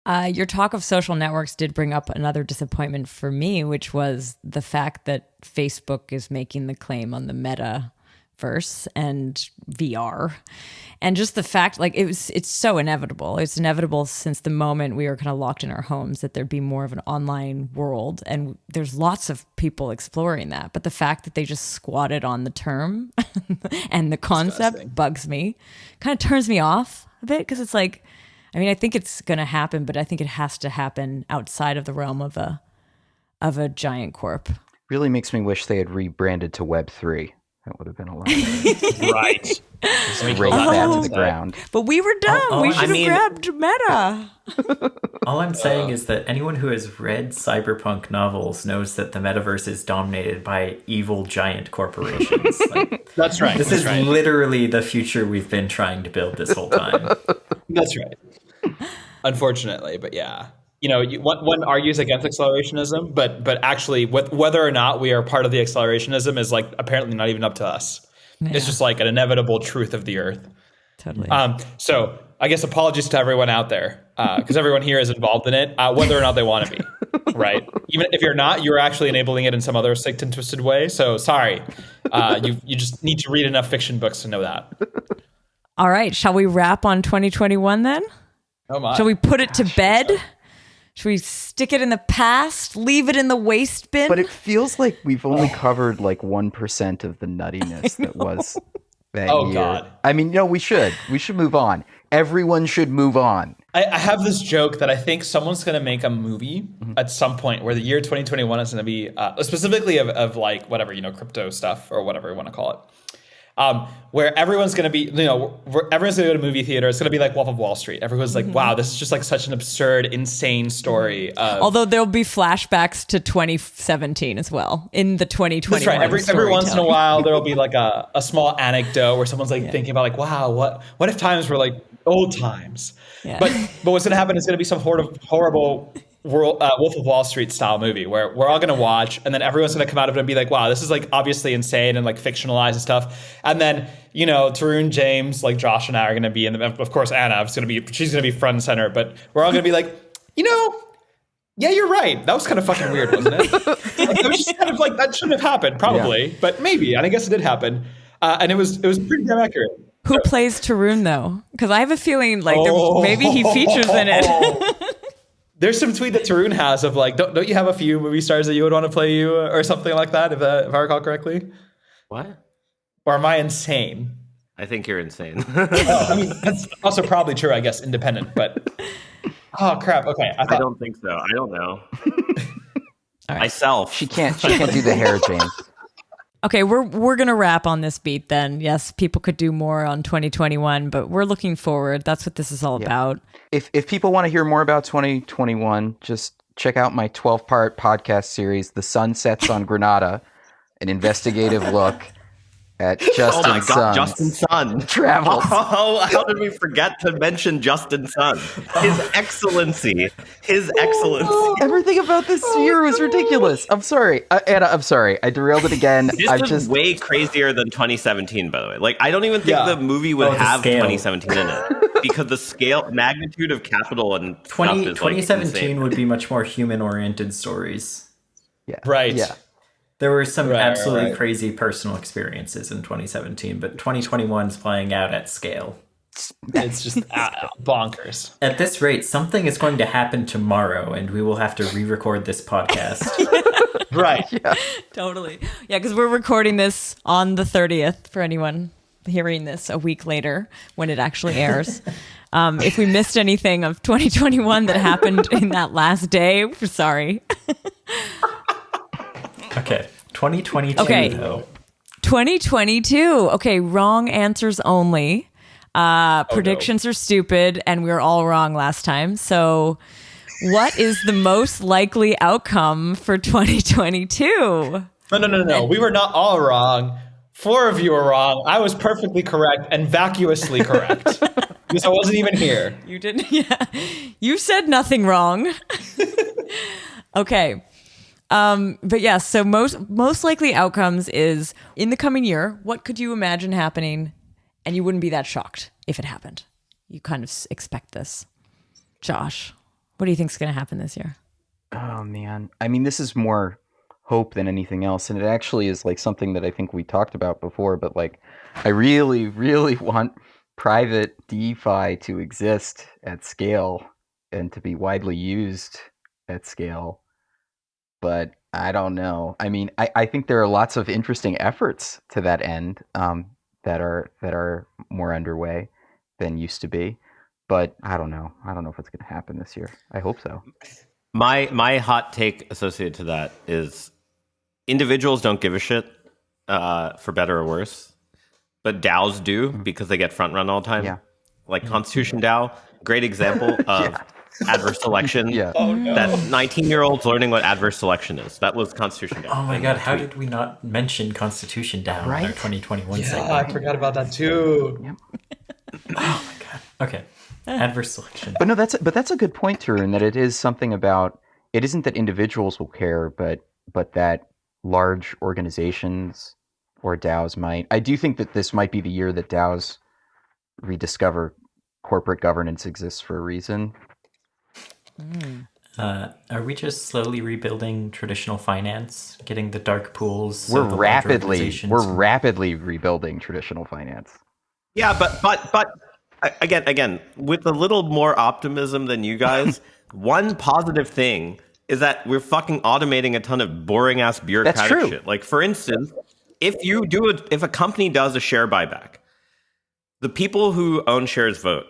Your talk of social networks did bring up another disappointment for me, which was the fact that Facebook is making the claim on the metaverse and VR. And just the fact, like, it's so inevitable. It's inevitable since the moment we were kind of locked in our homes that there'd be more of an online world. And there's lots of people exploring that. But the fact that they just squatted on the term and the concept bugs me, kind of turns me off a bit, because it's like, I mean, I think it's going to happen, but I think it has to happen outside of the realm of a giant corp. Really makes me wish they had rebranded to Web3. That would have been a lot. Right. Just raise that to the ground. But we were dumb. We should have grabbed Meta. All I'm saying is that anyone who has read cyberpunk novels knows that the metaverse is dominated by evil giant corporations. Like, That's right. this is literally the future we've been trying to build this whole time. That's right. Unfortunately, but yeah. One argues against accelerationism, but actually whether or not we are part of the accelerationism is like apparently not even up to us. Yeah. It's just like an inevitable truth of the earth. Totally. So I guess apologies to everyone out there, because everyone here is involved in it, whether or not they want to be, right? Even if you're not, you're actually enabling it in some other sick and twisted way. So sorry. You just need to read enough fiction books to know that. All right. Shall we wrap on 2021 then? Oh my. Shall we put it to bed? Should we stick it in the past? Leave it in the waste bin? But it feels like we've only covered like 1% of the nuttiness that was that year. God. I mean, no, we should move on. Everyone should move on. I have this joke that I think someone's going to make a movie at some point where the year 2021 is going to be specifically of like whatever, crypto stuff or whatever you want to call it. Where everyone's going to be, everyone's going to go to movie theater. It's going to be like Wolf of Wall Street. Everyone's like, wow, this is just like such an absurd, insane story. Although there'll be flashbacks to 2017 as well in the 2021. That's right. Every once in a while, there'll be like a small anecdote where someone's like thinking about like, wow, what if times were like old times? Yeah. But what's going to happen is going to be some horrible Wolf of Wall Street style movie where we're all going to watch, and then everyone's going to come out of it and be like, wow, this is like obviously insane and like fictionalized and stuff. And then, you know, Tarun, James, like Josh and I are going to be in the, of course, she's going to be front and center, but we're all going to be like, you know, yeah, you're right. That was kind of fucking weird, wasn't it? It was just kind of like, that shouldn't have happened, probably, but maybe. And I guess it did happen. And it was pretty damn accurate. Who plays Tarun though? Because I have a feeling like maybe he features in it. There's some tweet that Tarun has of like, don't you have a few movie stars that you would want to play you or something like that, if I recall correctly? What? Or am I insane? I think you're insane. I mean, that's also probably true, I guess, independent, but oh crap. Okay. I don't think so. I don't know. Right. Myself. She can't do the hair, James. Okay, we're gonna wrap on this beat then. Yes, people could do more on 2021, but we're looking forward. That's what this is all about. If people want to hear more about 2021, just check out my 12-part podcast series, The Sun Sets on Granada, an investigative look at Justin Sun travels. Oh, how did we forget to mention Justin Sun? His excellency. Everything about this year was ridiculous. I'm sorry, Anna. I'm sorry. I derailed it again. This is way crazier than 2017, by the way. Like, I don't even think the movie would have 2017 in it because the magnitude of capital and stuff is 2017 would be much more human-oriented stories. Yeah. Right. Yeah. There were some absolutely crazy personal experiences in 2017, but 2021 is playing out at scale. It's just bonkers. At this rate, something is going to happen tomorrow, and we will have to re-record this podcast. Right. Yeah. Totally. Yeah, because we're recording this on the 30th for anyone hearing this a week later when it actually airs. If we missed anything of 2021 that happened in that last day, we're sorry. Okay, 2022, though. 2022. Okay, wrong answers only. Predictions are stupid, and we were all wrong last time. So what is the most likely outcome for 2022? No. We were not all wrong. 4 of you were wrong. I was perfectly correct and vacuously correct. Because I wasn't even here. You didn't, yeah. You said nothing wrong. Okay. But yes, so most likely outcomes is in the coming year, what could you imagine happening? And you wouldn't be that shocked if it happened. You kind of expect this. Josh, what do you think is going to happen this year? Oh, man. I mean, this is more hope than anything else. And it actually is like something that I think we talked about before. But like, I really, really want private DeFi to exist at scale and to be widely used at scale. But I don't know. I mean, I think there are lots of interesting efforts to that end that are more underway than used to be. But I don't know. I don't know if it's going to happen this year. I hope so. My hot take associated to that is individuals don't give a shit, for better or worse. But DAOs do because they get front run all the time. Yeah. Like Constitution DAO, great example of adverse selection. Yeah. Oh, no. That 19-year-olds learning what adverse selection is. That was Constitution DAO. Oh my god, how did we not mention Constitution DAO in our 2021 segment? I forgot about that too. Yep. Oh my god. Okay. Adverse selection. But no, that's a good point, Tarun, that it is something about, it isn't that individuals will care, but that large organizations or DAOs might. I do think that this might be the year that DAOs rediscover corporate governance exists for a reason. Are we just slowly rebuilding traditional finance, getting the dark pools? We're rapidly rebuilding traditional finance. Yeah, but again, with a little more optimism than you guys, one positive thing is that we're fucking automating a ton of boring ass bureaucratic shit. Like, for instance, if a company does a share buyback, the people who own shares vote.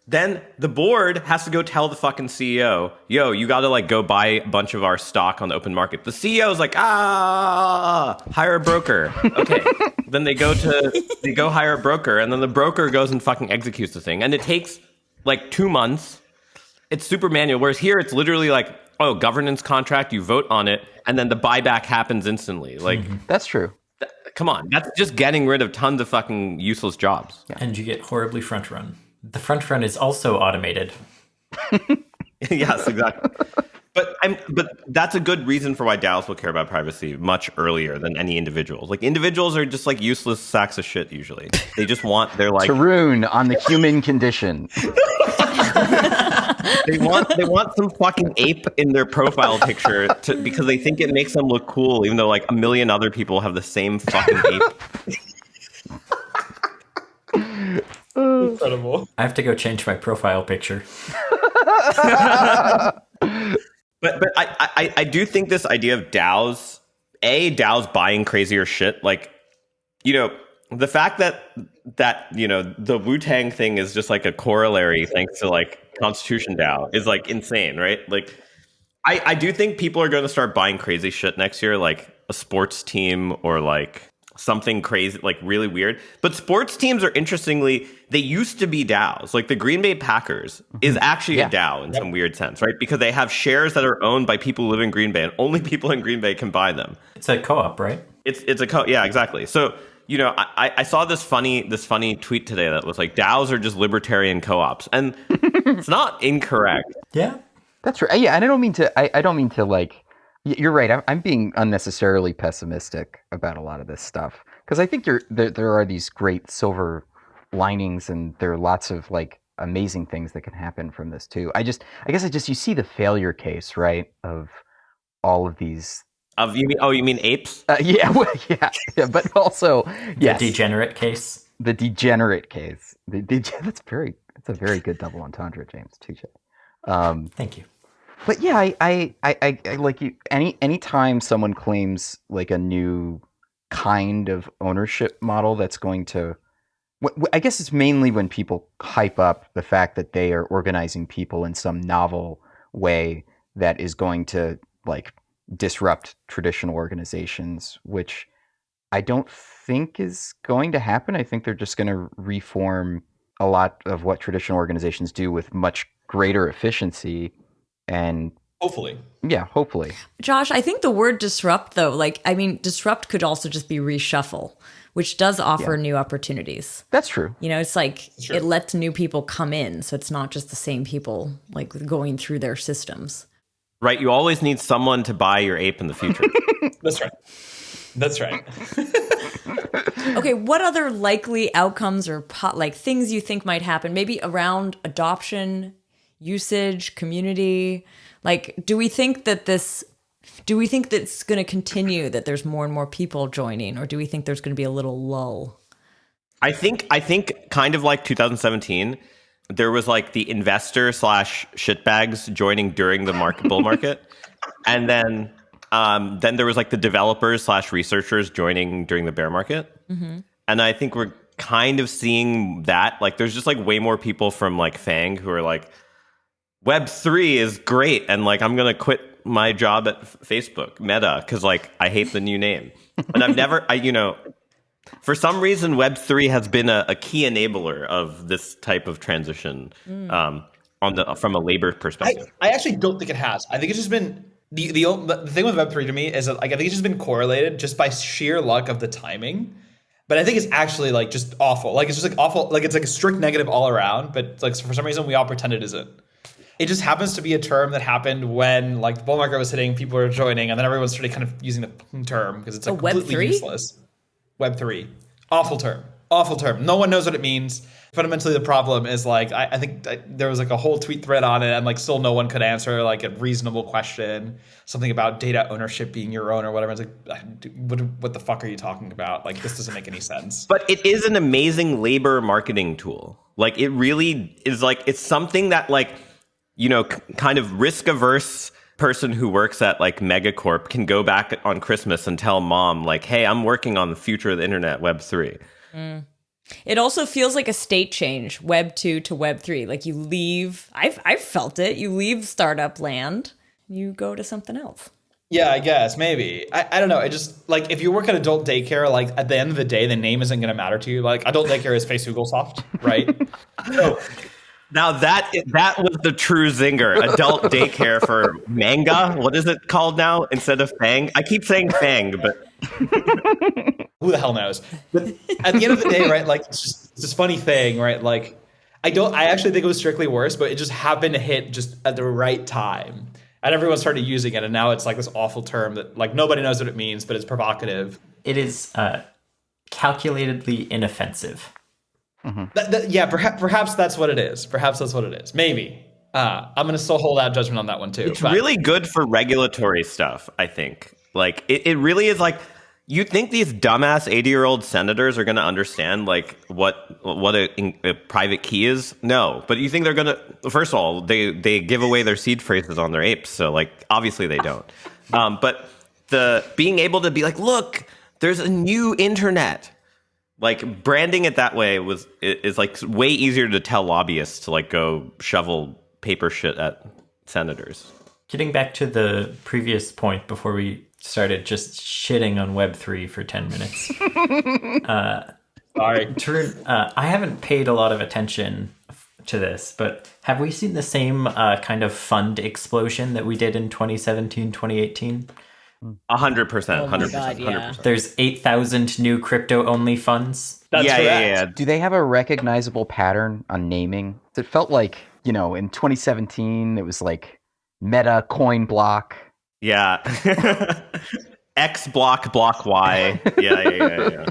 Then the board has to go tell the fucking CEO, yo, you got to like go buy a bunch of our stock on the open market. The CEO is like, hire a broker. Okay. Then they go hire a broker, and then the broker goes and fucking executes the thing. And it takes like 2 months. It's super manual. Whereas here it's literally like, oh, governance contract, you vote on it, and then the buyback happens instantly. Like, That's true. Come on. That's just getting rid of tons of fucking useless jobs. Yeah. And you get horribly front run. The front run is also automated. Yes, exactly. But that's a good reason for why DAOs will care about privacy much earlier than any individuals. Like individuals are just like useless sacks of shit usually. They just want they're like Tarun on the human condition. they want some fucking ape in their profile picture because they think it makes them look cool, even though like a million other people have the same fucking ape. Incredible. I have to go change my profile picture. But I do think this idea of DAOs buying crazier shit, like, you know, the fact that you know the Wu-Tang thing is just like a corollary thanks to like Constitution DAO is like insane, right? Like I do think people are going to start buying crazy shit next year, like a sports team or like something crazy, like really weird. But sports teams are interestingly, they used to be DAOs. Like the Green Bay Packers is actually a DAO in some weird sense, right? Because they have shares that are owned by people who live in Green Bay, and only people in Green Bay can buy them. It's a co-op, right? It's a co. Yeah, exactly. So, you know, I saw this funny tweet today that was like DAOs are just libertarian co-ops, and it's not incorrect. Yeah, that's right. Yeah, and I don't mean to like. You're right. I'm being unnecessarily pessimistic about a lot of this stuff because I think there are these great silver linings and there are lots of like amazing things that can happen from this too. I guess you see the failure case, right, of all of these. You mean apes? Yeah, but also the degenerate case. The degenerate case. That's a very good double entendre, James. Touche. Thank you. But yeah, I like you. Anytime someone claims like a new kind of ownership model that's going to, I guess it's mainly when people hype up the fact that they are organizing people in some novel way that is going to like disrupt traditional organizations, which I don't think is going to happen. I think they're just going to reform a lot of what traditional organizations do with much greater efficiency. And hopefully. Josh, I think the word disrupt, though, like, I mean, disrupt could also just be reshuffle, which does offer new opportunities. That's true. You know, it's like it lets new people come in. So it's not just the same people like going through their systems. Right. You always need someone to buy your ape in the future. That's right. Okay, what other likely outcomes or like things you think might happen? Maybe around adoption, usage, community. Like, do we think that it's going to continue, that there's more and more people joining, or do we think there's going to be a little lull? I think kind of like 2017, there was like the investor / shitbags joining during the bull market. And then there was like the developers / researchers joining during the bear market. Mm-hmm. And I think we're kind of seeing that. Like there's just like way more people from like FANG who are like, Web3 is great, and like I'm gonna quit my job at Facebook, Meta, because like I hate the new name. And for some reason, Web3 has been a key enabler of this type of transition from a labor perspective. I actually don't think it has. I think it's just been the thing with Web3 to me is that like I think it's just been correlated just by sheer luck of the timing. But I think it's actually like just awful. Like it's just like awful. Like it's like a strict negative all around. But like for some reason we all pretend it isn't. It just happens to be a term that happened when like the bull market was hitting, people were joining, and then everyone started kind of using the term because it's like completely useless. Web3. Awful term. No one knows what it means. Fundamentally, the problem is like, I think there was like a whole tweet thread on it and like still no one could answer like a reasonable question. Something about data ownership being your own or whatever. It's like, what the fuck are you talking about? Like, this doesn't make any sense. But it is an amazing labor marketing tool. Like it really is like, it's something that like, you know, kind of risk-averse person who works at like Megacorp can go back on Christmas and tell mom like, hey, I'm working on the future of the internet, Web3. Mm. It also feels like a state change, Web 2 to Web 3. Like you leave, I've felt it, you leave startup land, you go to something else. Yeah, I guess, maybe. I don't know. I just, like, if you work at adult daycare, like, at the end of the day, the name isn't going to matter to you. Like, adult daycare is Face Soft, right? So, now that was the true zinger. Adult daycare for manga. What is it called now instead of Fang? I keep saying Fang, but who the hell knows? But at the end of the day, right? Like it's this funny thing, right? Like I actually think it was strictly worse, but it just happened to hit just at the right time. and everyone started using it, and now it's like this awful term that like nobody knows what it means, but it's provocative. It is calculatedly inoffensive. Yeah, perhaps that's what it is. Perhaps that's what it is. Maybe. I'm going to still hold out judgment on that one too. It's really good for regulatory stuff, I think. Like, it really is like, you think these dumbass 80-year-old senators are going to understand like what a private key is? No. But you think they're going to, first of all, they give away their seed phrases on their apes. So like, obviously they don't. But the being able to be like, look, there's a new internet. Like, branding it that way is like way easier to tell lobbyists to like go shovel paper shit at senators. Getting back to the previous point before we started just shitting on Web3 for 10 minutes. Sorry. Tarun, I haven't paid a lot of attention to this, but have we seen the same kind of fund explosion that we did in 2017, 2018? 100%. Oh my 100%. God, yeah. 100%. There's 8,000 new crypto-only funds. That's correct. Yeah. Do they have a recognizable pattern on naming? It felt like, in 2017, it was like Meta Coin Block. Yeah. X block Y. Yeah.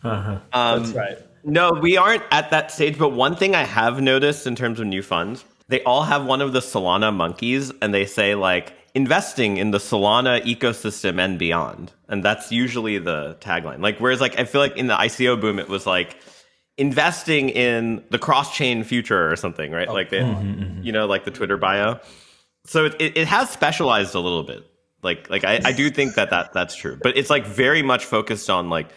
Uh-huh. That's right. No, we aren't at that stage. But one thing I have noticed in terms of new funds, they all have one of the Solana monkeys, and they say like investing in the Solana ecosystem and beyond. And that's usually the tagline. Like, whereas like I feel like in the ICO boom, it was like investing in the cross-chain future or something, right? Like they, like the Twitter bio. So it has specialized a little bit. Like I do think that's true, but it's like very much focused on like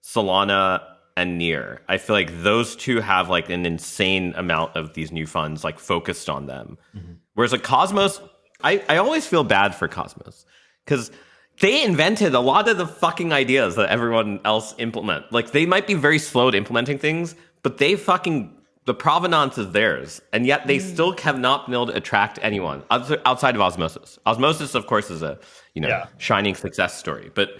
Solana and Near. I feel like those two have like an insane amount of these new funds like focused on them. Whereas like Cosmos, I always feel bad for Cosmos because they invented a lot of the fucking ideas that everyone else implement. Like they might be very slow at implementing things, but the provenance is theirs, and yet they still have not been able to attract anyone outside of Osmosis. Osmosis, of course, is a shining success story, but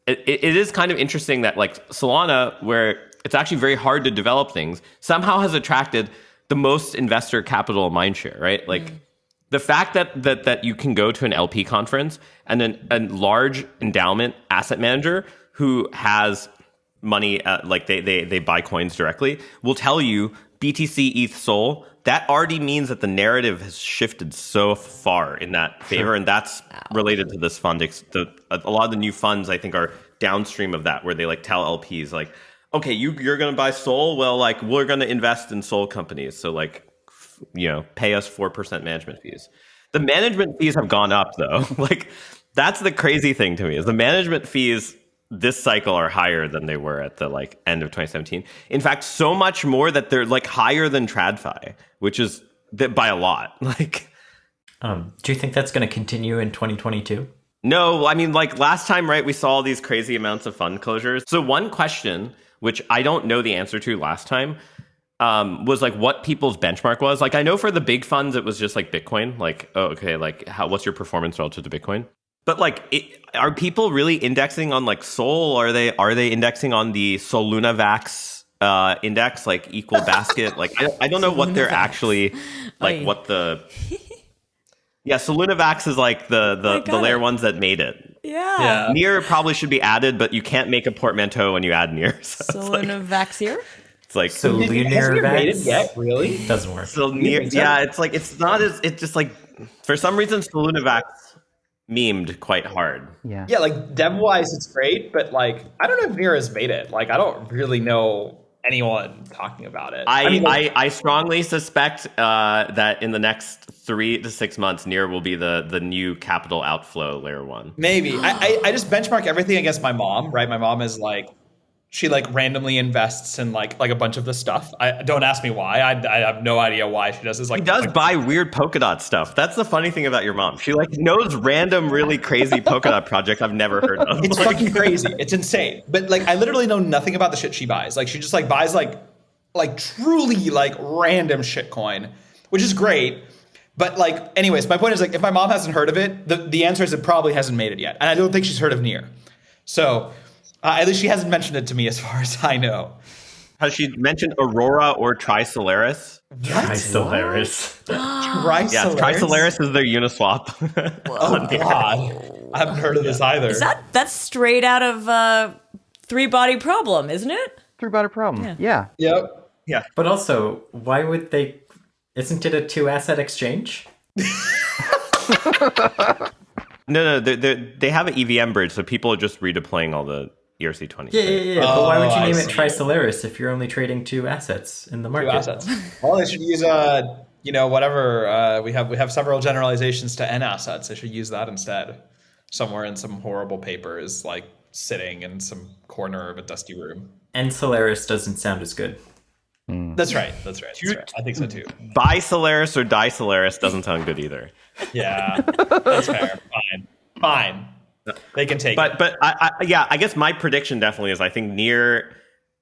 it is kind of interesting that like Solana, where it's actually very hard to develop things, somehow has attracted the most investor capital mindshare, right? Like the fact that you can go to an LP conference and a large endowment asset manager who has money, like they buy coins directly, will tell you BTC, ETH, Sol. That already means that the narrative has shifted so far in that favor, and that's related to this fund. A lot of the new funds, I think, are downstream of that, where they like tell LPs like, okay, you're going to buy Sol. Well, like we're going to invest in Sol companies, so like pay us 4% management fees. The management fees have gone up though. Like that's the crazy thing to me is the management fees this cycle are higher than they were at the like end of 2017. In fact, so much more that they're like higher than TradFi, which is by a lot. Like, do you think that's going to continue in 2022? No, I mean, like last time, right, we saw all these crazy amounts of fund closures. So one question, which I don't know the answer to last time, was like what people's benchmark was. Like I know for the big funds, it was just like Bitcoin. Like, oh, okay, like what's your performance relative to Bitcoin? But like, are people really indexing on like Sol? Are they indexing on the Solunavax index, like equal basket? Like I don't know what they're actually like. What the Solunavax is like the layer ones that made it. Yeah. Near probably should be added, but you can't make a portmanteau when you add Near. So Solunavax here. It's like so Has it made it yet? Really? Doesn't work. So Near, yeah, it's like it's not as it's just like for some reason Solunavax memed quite hard. Yeah. Yeah, like dev wise, it's great, but like I don't know if Near has made it. Like I don't really know anyone talking about it. I strongly suspect that in the next 3 to 6 months, Near will be the new capital outflow layer one. Maybe I just benchmark everything against my mom. Right, my mom is like. She like randomly invests in like a bunch of the stuff. I don't ask me why. I have no idea why she does this. Like she does buy weird polka dot stuff. That's the funny thing about your mom. She like knows random, really crazy polka dot projects I've never heard of. It's fucking crazy. It's insane. But like I literally know nothing about the shit she buys. Like she just like buys like truly like random shit coin, which is great. But like anyways, my point is like if my mom hasn't heard of it, the answer is it probably hasn't made it yet, and I don't think she's heard of Near. So. At least she hasn't mentioned it to me as far as I know. Has she mentioned Aurora or Trisolaris? Tri-Solaris. Yeah, Tri-Solaris is their Uniswap. Oh God, I haven't heard of this either. That's straight out of Three Body Problem, isn't it? Three-body problem. Yeah. Yep. Yeah. But also, why would they... Isn't it a 2-asset exchange? No, they have an EVM bridge, so people are just redeploying all the ERC-20. Yeah. But why would you I name it see. Tri-Solaris if you're only trading 2 assets in the market? 2 assets. Well, they should use whatever we have several generalizations to N assets. They should use that instead. Somewhere in some horrible papers, like sitting in some corner of a dusty room. And Solaris doesn't sound as good. That's right. I think so too. Buy Solaris or die Solaris doesn't sound good either. Yeah, that's fair. Fine. They can take it. But I guess my prediction definitely is I think near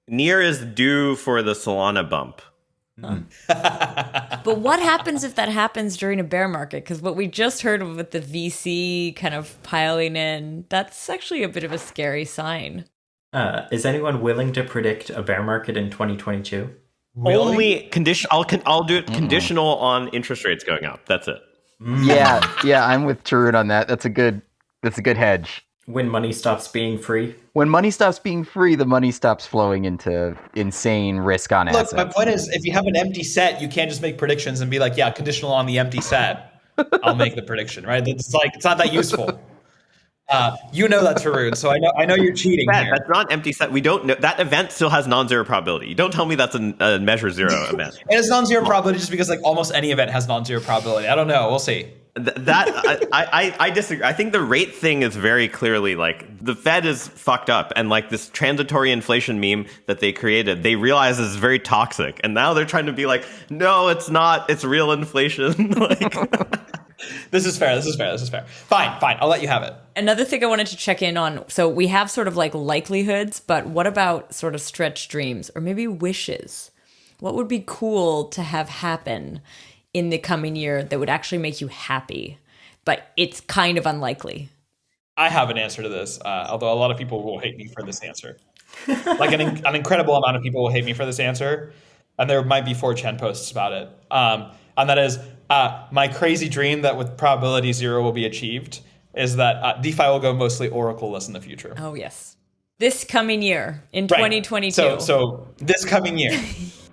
is due for the Solana bump. But what happens if that happens during a bear market? Because what we just heard with the VC kind of piling in, that's actually a bit of a scary sign. Is anyone willing to predict a bear market in 2022? Really? Only condition. I'll do it conditional on interest rates going up. That's it. Yeah, I'm with Tarun on that. That's a good hedge. When money stops being free? When money stops being free, the money stops flowing into insane risk on assets. Look, my point is, if you have an empty set, you can't just make predictions and be like, yeah, conditional on the empty set. I'll make the prediction, right? It's not that useful. You know that, Tarun, so I know you're cheating here. That's not empty set. We don't know. That event still has non-zero probability. You don't tell me that's a measure zero event. And it's non-zero probability just because like almost any event has non-zero probability. I don't know. We'll see. I disagree. I think the rate thing is very clearly like the Fed is fucked up, and like this transitory inflation meme that they created, they realize is very toxic, and now they're trying to be like, no, it's not. It's real inflation. This is fair. Fine. I'll let you have it. Another thing I wanted to check in on. So we have sort of like likelihoods, but what about sort of stretch dreams or maybe wishes? What would be cool to have happen in the coming year that would actually make you happy, but it's kind of unlikely? I have an answer to this, although a lot of people will hate me for this answer. Like an incredible amount of people will hate me for this answer, and there might be 4chan posts about it. And that is my crazy dream that with probability 0 will be achieved is that DeFi will go mostly Oracle-less in the future. Oh, yes. This coming year in Right. 2022. So this coming year.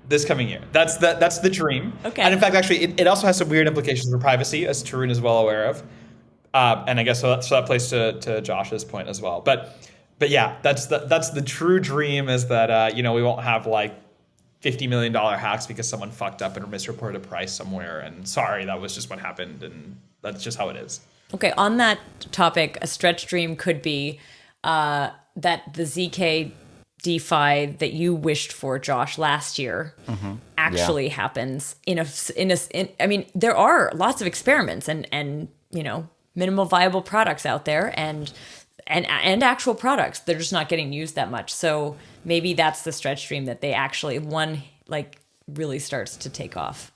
This coming year. That's the dream. Okay. And in fact, actually, it also has some weird implications for privacy, as Tarun is well aware of. And I guess so that plays to Josh's point as well. But yeah, that's the true dream is that we won't have like $50 million hacks because someone fucked up and misreported a price somewhere. And sorry, that was just what happened, and that's just how it is. Okay, on that topic, a stretch dream could be that the ZK DeFi that you wished for, Josh, last year actually happens I mean, there are lots of experiments and minimal viable products out there and actual products. They're just not getting used that much. So maybe that's the stretch dream that they actually really starts to take off.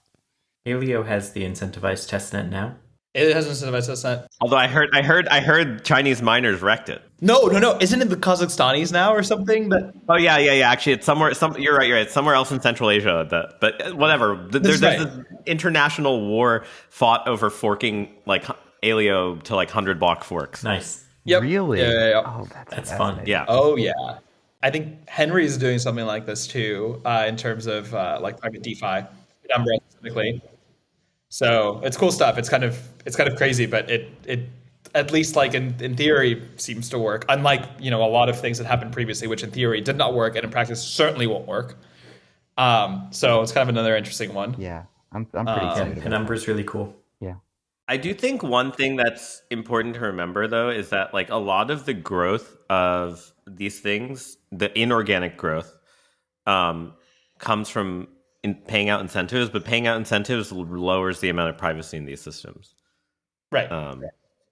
Alio has the incentivized testnet now. It has incentivized testnet. Although I heard Chinese miners wrecked it. No. Isn't it the Kazakhstanis now or something? Oh yeah. Actually, it's somewhere. You're right. It's somewhere else in Central Asia. But whatever. There's this international war fought over forking like Alio to like 100-block forks. Nice. Yep. Really? Yeah. Oh, That's fun. Yeah. Oh yeah. I think Henry is doing something like this too, in terms of like private DeFi, Umbra specifically. So it's cool stuff. It's kind of crazy, but it at least like in theory seems to work. Unlike a lot of things that happened previously, which in theory did not work and in practice certainly won't work. So it's kind of another interesting one. Yeah, I'm pretty excited. about Penumbra's really cool. Yeah. I do think one thing that's important to remember, though, is that like a lot of the growth of these things, the inorganic growth, comes from paying out incentives, but paying out incentives lowers the amount of privacy in these systems. Right.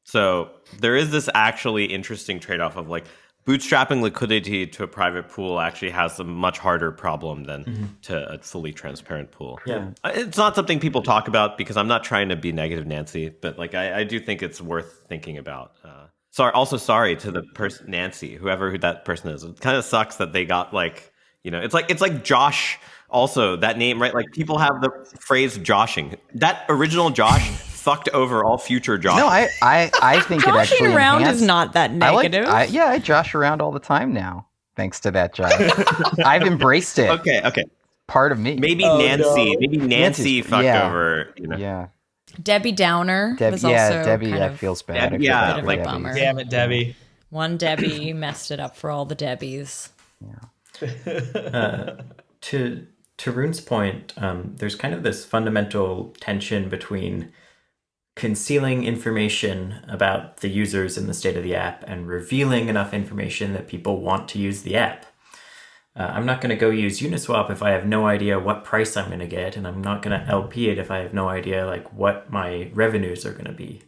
So there is this actually interesting trade-off of like bootstrapping liquidity to a private pool actually has a much harder problem than to a fully transparent pool. Yeah. It's not something people talk about because I'm not trying to be negative Nancy, but like I do think it's worth thinking about. Sorry to the person Nancy, whoever that person is. It kind of sucks that they got like You know, it's like Josh. Also, that name, right? Like people have the phrase "joshing." That original Josh fucked over all future Josh. No, I think it Joshing actually around enhanced. is not that negative. I josh around all the time now, thanks to that Josh. I've embraced it. Okay. Part of me. Maybe Oh, Nancy. no. Maybe Nancy fucked yeah. over. You know. Yeah. Debbie Downer was also Debbie. kind That of feels bad. Debbie, yeah, I feel bad for like- Debbie. bummer. Damn it, Debbie. one Debbie messed it up for all the Debbies. To Tarun's point, there's kind of this fundamental tension between concealing information about the users in the state of the app and revealing enough information that people want to use the app. I'm not going to go use Uniswap if I have no idea what price I'm going to get, and I'm not going to LP it if I have no idea like what my revenues are going to be.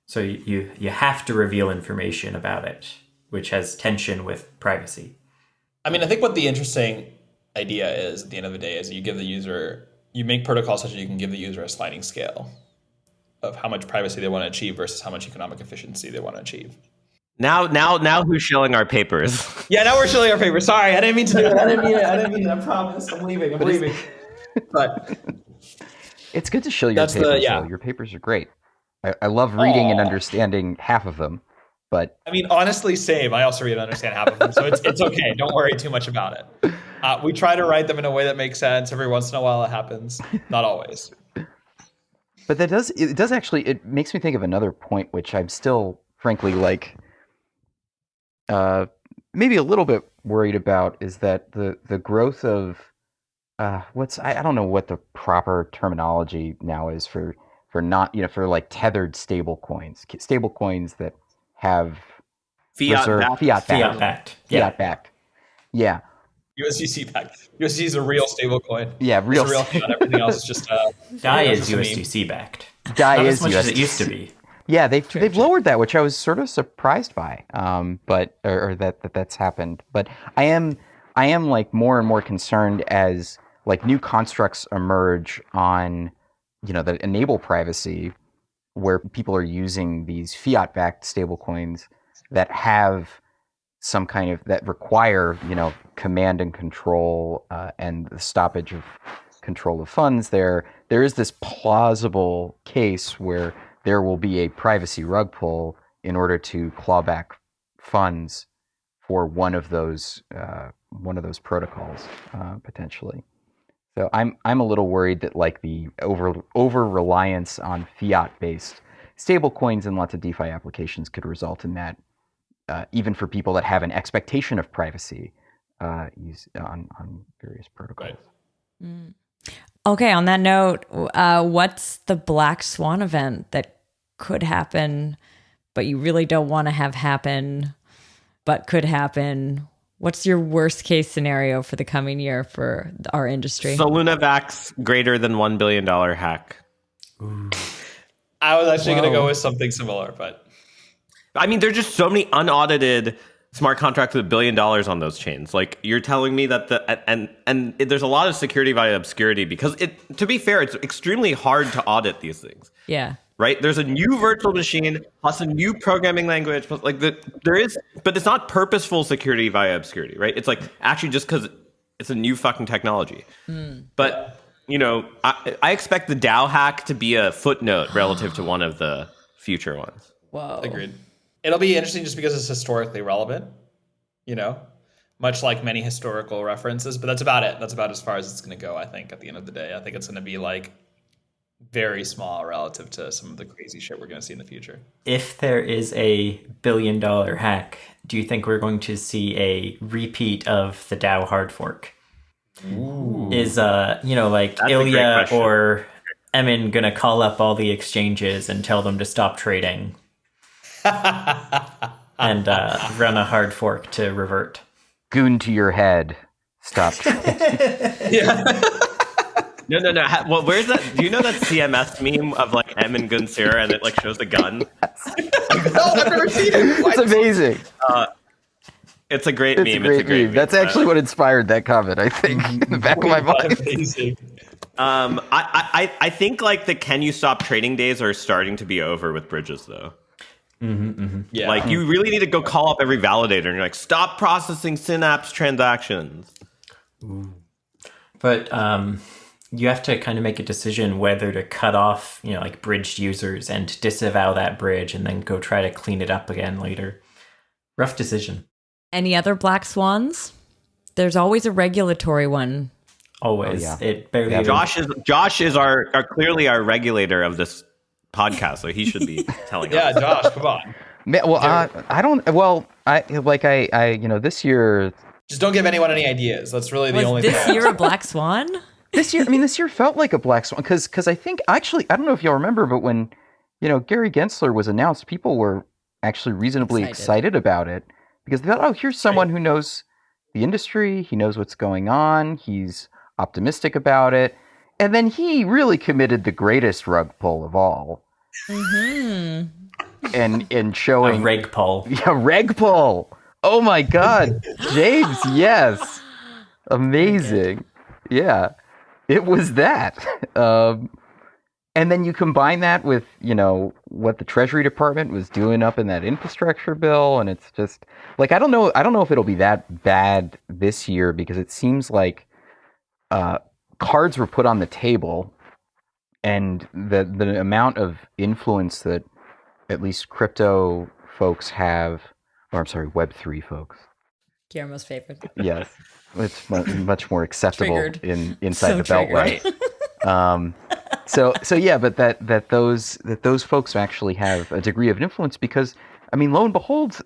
So you have to reveal information about it, which has tension with privacy. I mean, I think what the interesting idea is at the end of the day is you make protocols such that you can give the user a sliding scale of how much privacy they want to achieve versus how much economic efficiency they want to achieve. Now who's shilling our papers? Yeah, now we're shilling our paper. Sorry, I didn't mean to do it. I didn't mean it. I promise. I'm leaving. But It's good to shill your That's the- papers. yeah. Though. Your papers are great. I love reading and understanding half of them, but I mean, honestly, same. I also read and understand half of them, so it's okay. Don't worry too much about it. We try to write them in a way that makes sense. Every once in a while, it happens. Not always. But it makes me think of another point, which I'm still, frankly, like, maybe a little bit worried about, is that the growth of I don't know what the proper terminology now is for not, for like tethered stable coins that have Fiat backed. Yeah. USDC backed. USDC is a real stable coin. Yeah, real. It's a real fiat. Everything else is just DAI is just a meme. USDC backed. DAI Not is as much as it USDC. used to be. Yeah, they've lowered that, which I was sort of surprised by. But that's happened. But I am like more and more concerned as like new constructs emerge on, that enable privacy, where people are using these fiat-backed stablecoins that have some kind of that require, command and control and the stoppage of control of funds. There is this plausible case where there will be a privacy rug pull in order to claw back funds for one of those protocols potentially. So I'm a little worried that like the over reliance on fiat based stable coins and lots of DeFi applications could result in that, even for people that have an expectation of privacy on various protocols. Right. Okay, on that note, what's the black swan event that could happen, but you really don't want to have happen, but could happen? What's your worst case scenario for the coming year for our industry? Solunavac's greater than $1 billion hack. I was actually going to go with something similar, but I mean, there's just so many unaudited smart contracts with $1 billion on those chains. Like, you're telling me that and there's a lot of security via obscurity, because to be fair, it's extremely hard to audit these things. Yeah. Right? There's a new virtual machine plus a new programming language, plus but it's not purposeful security via obscurity, right? It's like actually just because it's a new fucking technology. But I expect the DAO hack to be a footnote relative to one of the future ones. Whoa. agreed. It'll be interesting just because it's historically relevant, much like many historical references, but that's about it. That's about as far as it's going to go, I think, at the end of the day. I think it's going to be like very small relative to some of the crazy shit we're going to see in the future. If there is a $1 billion hack, do you think we're going to see a repeat of the DAO hard fork? Ooh. Is a great Ilya question. or Emin gonna call up all the exchanges and tell them to stop trading and run a hard fork to revert? Goon to your head. Stop. Yeah. No. Well, where's that? Do you know that CMS meme of like M and Gunsira and it like shows the gun? No, I've never seen it. It's amazing. It's a great It's meme. a great it's a great meme. That's actually what inspired that comment, I think, in the back of my mind. Amazing. I think like the can you stop trading days are starting to be over with bridges though. Yeah. Like you really need to go call up every validator and you're like, stop processing Synapse transactions. But you have to kind of make a decision whether to cut off, like bridged users and disavow that bridge and then go try to clean it up again later. Rough decision. Any other black swans? There's always a regulatory one. Always. Oh, yeah. It barely. Yeah, Josh is our clearly our regulator of this podcast, so he should be telling Yeah, us. Josh, come on. Well, I don't. Well, I this year. Just don't give anyone any ideas. That's really the only Was this thing. year a black swan? This year felt like a black swan because I think actually I don't know if y'all remember, but when Gary Gensler was announced, people were actually reasonably excited about it because they thought, oh, here's someone who knows the industry, he knows what's going on, he's optimistic about it, and then he really committed the greatest rug pull of all, and showing a reg pull. Yeah, reg pull. Oh my God, James, yes, amazing, yeah. It was that. And then you combine that with, what the Treasury Department was doing up in that infrastructure bill. And it's just like, I don't know if it'll be that bad this year because it seems like cards were put on the table and the amount of influence that at least crypto folks have, or I'm sorry, Web3 folks. Guillermo's favorite. Yes. It's much more acceptable Triggered. inside So the Beltway. So yeah, but that those folks actually have a degree of influence because, I mean, lo and behold,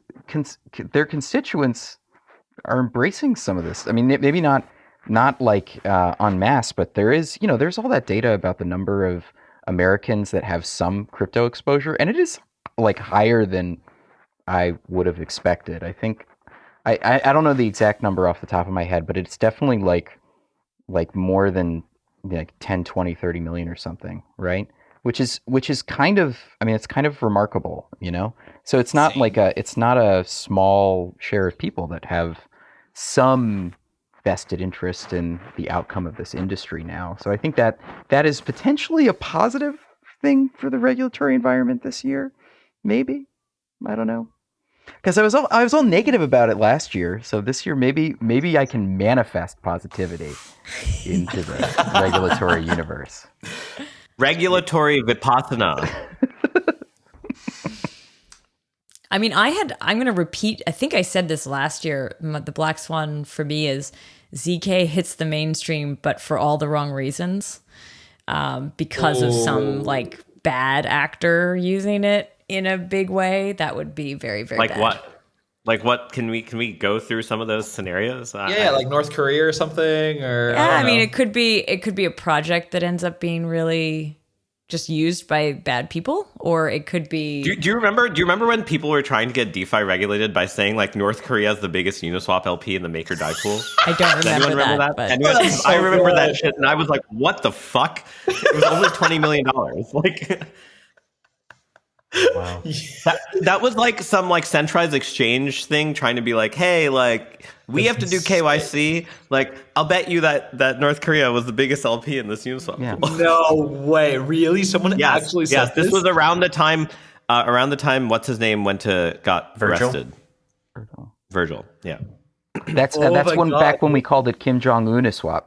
their constituents are embracing some of this. I mean, maybe not like en masse, but there's all that data about the number of Americans that have some crypto exposure, and it is like higher than I would have expected. I think. I don't know the exact number off the top of my head, but it's definitely like more than like 10, 20, 30 million or something, right? Which is kind of, I mean, it's kind of remarkable, So it's not it's not a small share of people that have some vested interest in the outcome of this industry now. So I think that is potentially a positive thing for the regulatory environment this year. Maybe. I don't know. Because I was all negative about it last year, so this year maybe I can manifest positivity into the regulatory universe. Regulatory vipassana. I mean, I'm going to repeat, I think I said this last year, the black swan for me is ZK hits the mainstream, but for all the wrong reasons, because of some like bad actor using it in a big way. That would be very, very like bad. What can we go through some of those scenarios? Yeah, like North Korea or something, or yeah, I mean, it could be a project that ends up being really just used by bad people, or it could be. Do you remember when people were trying to get DeFi regulated by saying like North Korea is the biggest Uniswap LP in the Maker DAI pool? I don't remember that. But I remember that shit, and I was like, "What the fuck?" It was only $20 million. Like. Wow. That was like some like centralized exchange thing trying to be like, hey, like we have to do KYC. Like, I'll bet you that North Korea was the biggest LP in this Uniswap. Yeah. No way, really? Someone actually said this was around the time what's his name got Virgil? arrested. Virgil. Yeah. That's back when we called it Kim Jong Uniswap.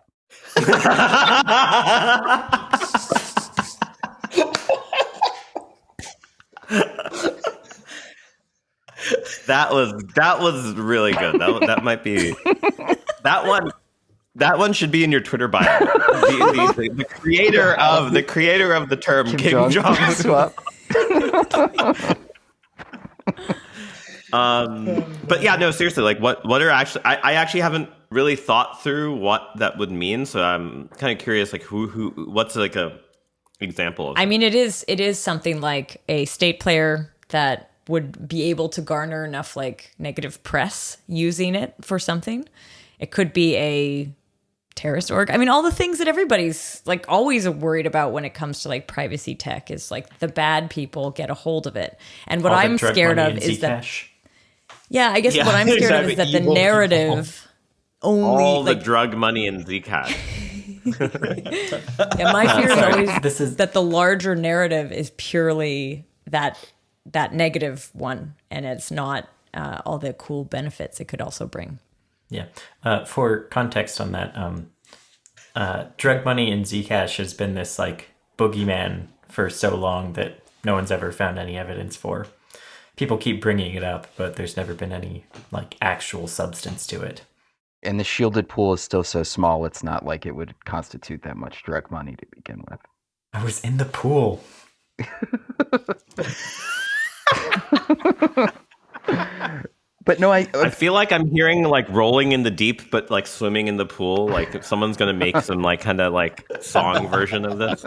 That was really good. That might be that one should be in your Twitter bio. The creator of the term Kim Jong Uniswap. But yeah, no, seriously, like what are actually I actually haven't really thought through what that would mean, so I'm kind of curious, like who what's like a example of. I mean, it is something like a state player that would be able to garner enough like negative press using it for something. It could be a terrorist org. I mean, all the things that everybody's like always worried about when it comes to like privacy tech is like the bad people get a hold of it. And what I'm scared of is that, yeah, I guess what I'm scared of is that the narrative only all the like, drug money in Zcash. Yeah, my fear is always that the larger narrative is purely that negative one, and it's not all the cool benefits it could also bring. Yeah. For context on that, drug money in Zcash has been this like boogeyman for so long that no one's ever found any evidence for. People keep bringing it up, but there's never been any like actual substance to it. And the shielded pool is still so small, it's not like it would constitute that much drug money to begin with. I was in the pool. But no, I feel like I'm hearing like rolling in the deep, but like swimming in the pool. Like if someone's gonna make some like kind of like song version of this.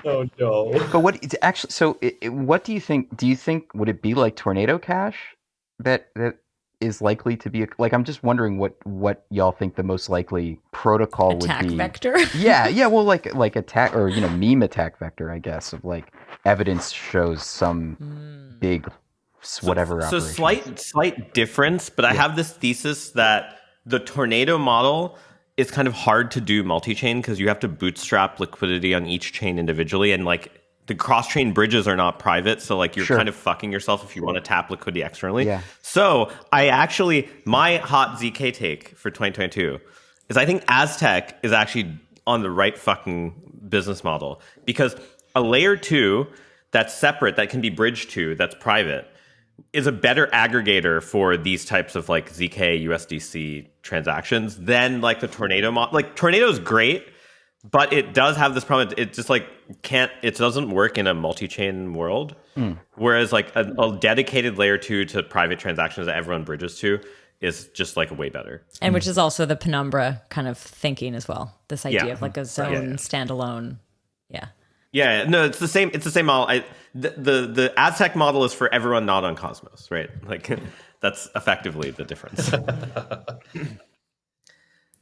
Oh no. But what it's actually? So, what do you think? Do you think would it be like Tornado Cash that is likely to be like? I'm just wondering what y'all think the most likely protocol Attack would be. vector? Yeah. Well, like attack or meme attack vector, I guess, of like evidence shows some big whatever. So operation. slight difference, but I have this thesis that the tornado model is kind of hard to do multi-chain because you have to bootstrap liquidity on each chain individually, and like the cross-chain bridges are not private, so like you're kind of fucking yourself if you want to tap liquidity externally. Yeah. So my hot ZK take for 2022 is I think Aztec is actually on the right fucking business model, because a layer 2 that's separate, that can be bridged to, that's private, is a better aggregator for these types of like ZK USDC transactions than like the Tornado model. Like Tornado is great, but it does have this problem. It just like it doesn't work in a multi-chain world. Whereas like a dedicated layer 2 to private transactions that everyone bridges to is just like way better. And which is also the Penumbra kind of thinking as well. This idea of like a zone standalone. Yeah. Yeah, no, it's the same. It's the same model. The Aztec model is for everyone not on Cosmos, right? Like that's effectively the difference.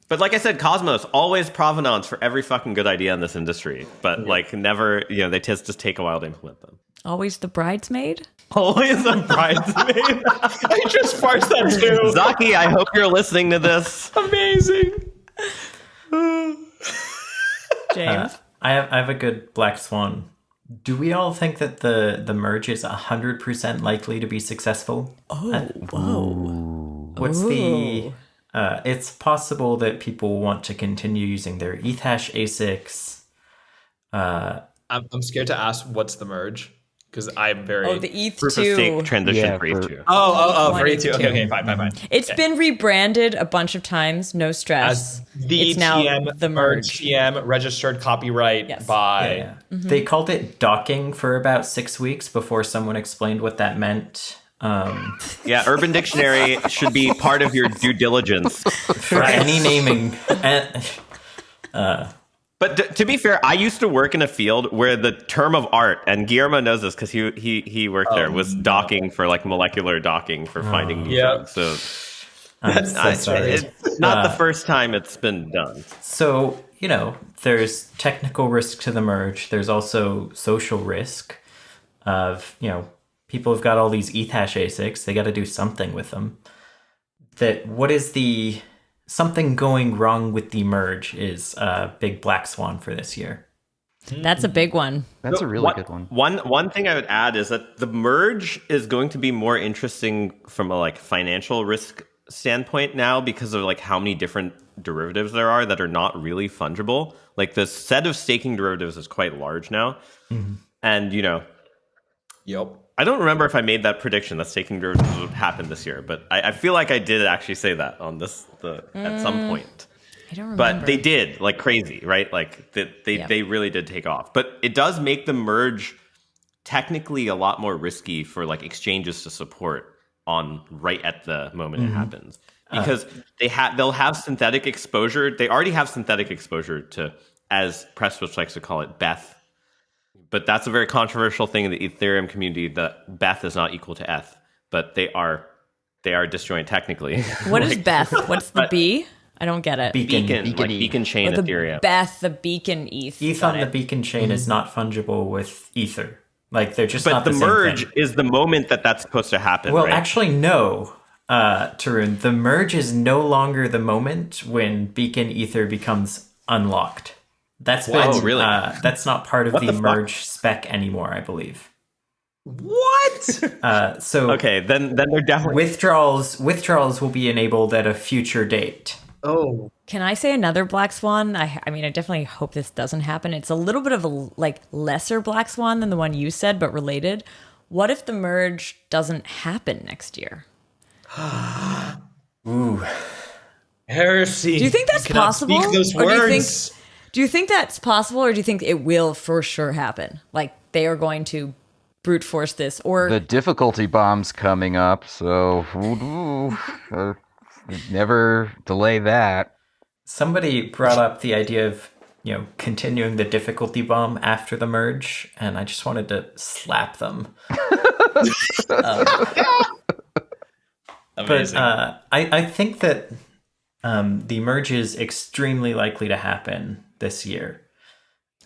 But like I said, Cosmos, always provenance for every fucking good idea in this industry. But like never, they just take a while to implement them. Always the bridesmaid? Always a bridesmaid. I just parsed that too. Zaki, I hope you're listening to this. Amazing. James? I have a good black swan. Do we all think that the merge is 100% likely to be successful? Whoa. What's the... it's possible that people want to continue using their Ethash ASICs. I'm scared to ask what's the merge, because I'm very... the ETH2. Proof of stake transition for ETH2. For ETH2. Okay, fine. It's been rebranded a bunch of times, no stress. As the it's now TM, the merge. TM registered copyright by... Yeah. They called it docking for about 6 weeks before someone explained what that meant. Yeah, Urban Dictionary should be part of your due diligence. For any naming. But to be fair, I used to work in a field where the term of art, and Guillermo knows this because he worked there, was docking for like molecular docking for finding new drugs. So I'm so sorry. It's not the first time it's been done. So, there's technical risk to the merge. There's also social risk of, people have got all these Ethash ASICs. They got to do something with them. What is the... Something going wrong with the merge is a big black swan for this year. That's a big one. That's a really good one. One thing I would add is that the merge is going to be more interesting from a like financial risk standpoint now, because of like how many different derivatives there are that are not really fungible. Like the set of staking derivatives is quite large now. And Yep. I don't remember if I made that prediction that staking derivatives would happen this year, but I feel like I did actually say that on at some point. I don't remember. But they did, like crazy, right? Like they really did take off. But it does make the merge technically a lot more risky for like exchanges to support on right at the moment it happens, because they'll have synthetic exposure. They already have synthetic exposure to, as Prestwich likes to call it, Beth. But that's a very controversial thing in the Ethereum community, that Beth is not equal to ETH, but they are disjoint technically. What is Beth? What's the B? I don't get it. Beacon like beacon chain Ethereum. Beth, the beacon ETH. ETH on the beacon chain is not fungible with Ether. Like they're just but not the the same merge thing. is the moment that's supposed to happen. Well, right? actually, no, Tarun. The merge is no longer the moment when beacon Ether becomes unlocked. That's been, really? That's not part of What the the merge spec anymore, I believe. What? So Okay, then they're definitely withdrawals will be enabled at a future date. Oh. Can I say another black swan? I mean, I definitely hope this doesn't happen. It's a little bit of a like lesser black swan than the one you said, but related. What if the merge doesn't happen next year? Ooh. Heresy. Do you think that's You cannot possible? Speak those Or words. do you think that's possible, or do you think it will for sure happen? Like they are going to brute force this, or The difficulty bomb's coming up, so never delay that. Somebody brought up the idea of, continuing the difficulty bomb after the merge, and I just wanted to slap them. Amazing. But I think that the merge is extremely likely to happen this year.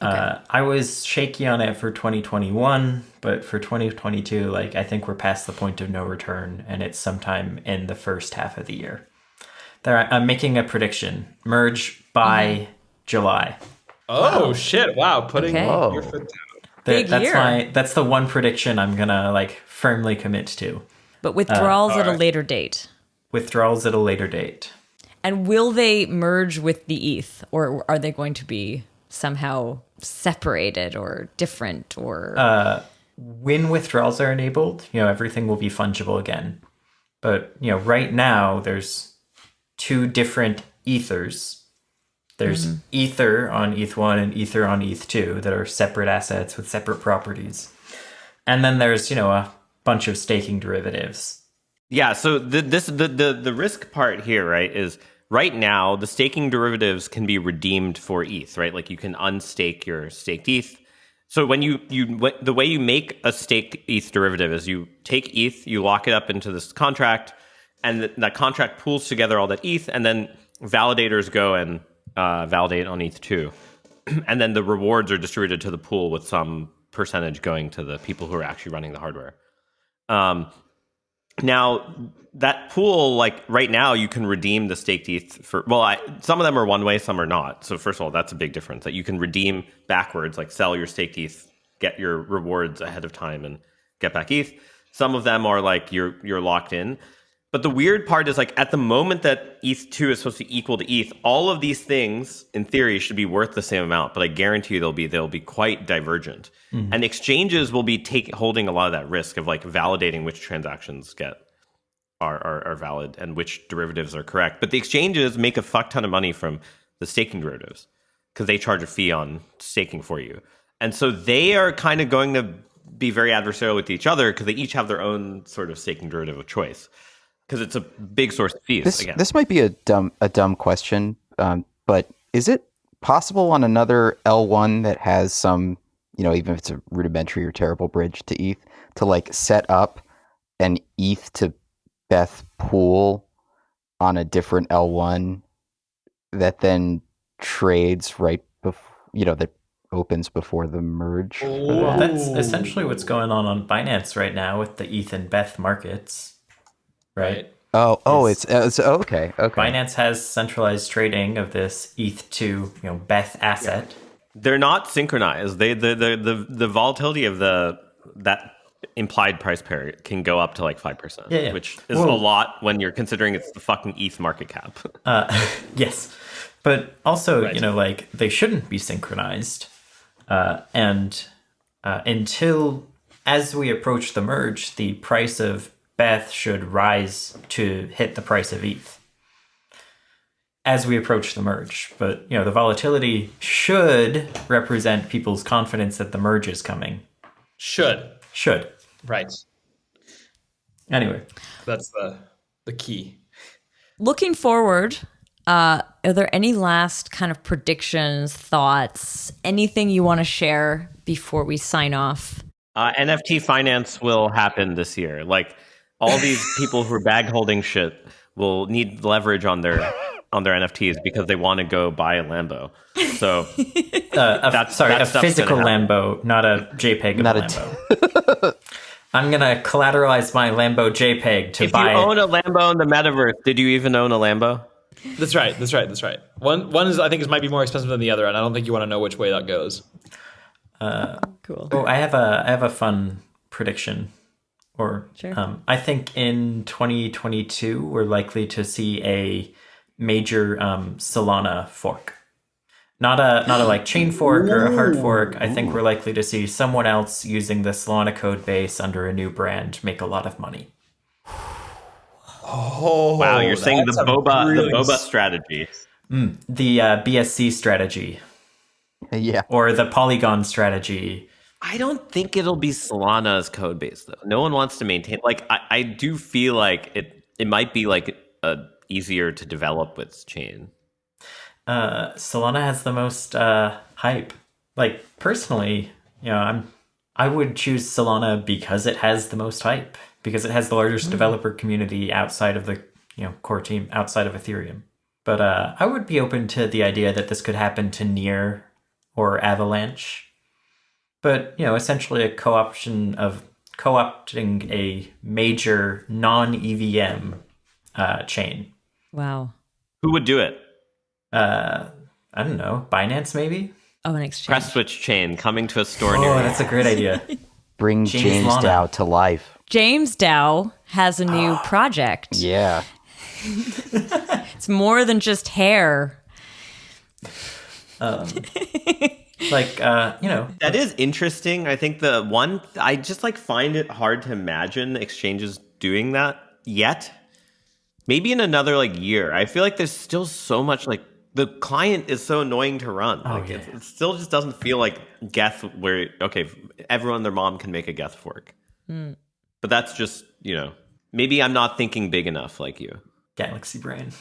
I was shaky on it for 2021, but for 2022, I think we're past the point of no return, and it's sometime in the first half of the year. I'm making a prediction. Merge by July. Oh shit! Wow, putting Okay. your foot down. Big year. That's the one prediction I'm gonna firmly commit to. but withdrawals at a alright. later date? Withdrawals at a later date. And will they merge with the ETH, or are they going to be somehow separated or different? Or When withdrawals are enabled, everything will be fungible again. But right now there's two different ethers. There's ether on ETH1 and ether on ETH2 that are separate assets with separate properties. And then there's, a bunch of staking derivatives. Yeah, so the risk part here, right, is right now the staking derivatives can be redeemed for ETH, right? Like you can unstake your staked ETH. So when the way you make a staked ETH derivative is you take ETH, you lock it up into this contract, and that contract pools together all that ETH, and then validators go and validate on ETH2. And then the rewards are distributed to the pool with some percentage going to the people who are actually running the hardware. Now, that pool, right now, you can redeem the staked ETH for, some of them are one way, some are not. So first of all, that's a big difference, that you can redeem backwards, sell your staked ETH, get your rewards ahead of time and get back ETH. Some of them are you're locked in. But the weird part is at the moment that ETH2 is supposed to equal to ETH, all of these things in theory should be worth the same amount, but I guarantee you they'll be quite divergent. Mm-hmm. And exchanges will be holding a lot of that risk of validating which transactions are valid and which derivatives are correct. But the exchanges make a fuck ton of money from the staking derivatives because they charge a fee on staking for you. And so they are kind of going to be very adversarial with each other because they each have their own sort of staking derivative of choice. Because it's a big source of fees. This might be a dumb question, but is it possible on another L1 that has some, even if it's a rudimentary or terrible bridge to ETH, to set up an ETH to Beth pool on a different L1 that then trades right before, that opens before the merge? Well, that's essentially what's going on Binance right now with the ETH and Beth markets. Right. It's okay. Binance has centralized trading of this ETH to Beth asset. Yeah. They're not synchronized. The volatility of that implied price pair can go up to 5%, which is a lot when you're considering it's the fucking ETH market cap. Yes, but also they shouldn't be synchronized, and until as we approach the merge, the price of Beth should rise to hit the price of ETH as we approach the merge. But, the volatility should represent people's confidence that the merge is coming. Should. Right. Anyway. That's the key. Looking forward, are there any last kind of predictions, thoughts, anything you want to share before we sign off? NFT finance will happen this year. All these people who are bag holding shit will need leverage on their NFTs because they want to go buy a Lambo. So a physical Lambo, not a JPEG of a Lambo. I'm gonna collateralize my Lambo JPEG to buy. If you own a Lambo in the metaverse, did you even own a Lambo? That's right. One is, I think, might be more expensive than the other, and I don't think you want to know which way that goes. Cool. Oh, I have a fun prediction. Or Sure. I think in 2022 we're likely to see a major Solana fork. Not a like chain fork or a hard fork. I think we're likely to see someone else using the Solana code base under a new brand make a lot of money. Oh, Wow, you're saying the that's a boba strategy. The BSC strategy Yeah. or the Polygon strategy. I don't think it'll be Solana's code base though. No one wants to maintain. Like I do feel like it might be like easier to develop with chain. Solana has the most hype. Like personally, I would choose Solana because it has the most hype, because it has the largest developer community outside of the core team, outside of Ethereum. But I would be open to the idea that this could happen to Near or Avalanche. But essentially a co-opting a major non-EVM chain. Wow. Who would do it? I don't know, Binance maybe? Oh, an exchange. Prestwich chain coming to a store near Oh, you. that's a great idea. Bring James Lana. Dow to life. James Dow has a new project. Yeah. It's more than just hair. That is interesting. I think I just like find it hard to imagine exchanges doing that yet. Maybe in another like year. I feel like there's still so much like the client is so annoying to run. It still just doesn't feel like Geth where everyone and their mom can make a Geth fork. But that's just, maybe I'm not thinking big enough like you. Galaxy brain.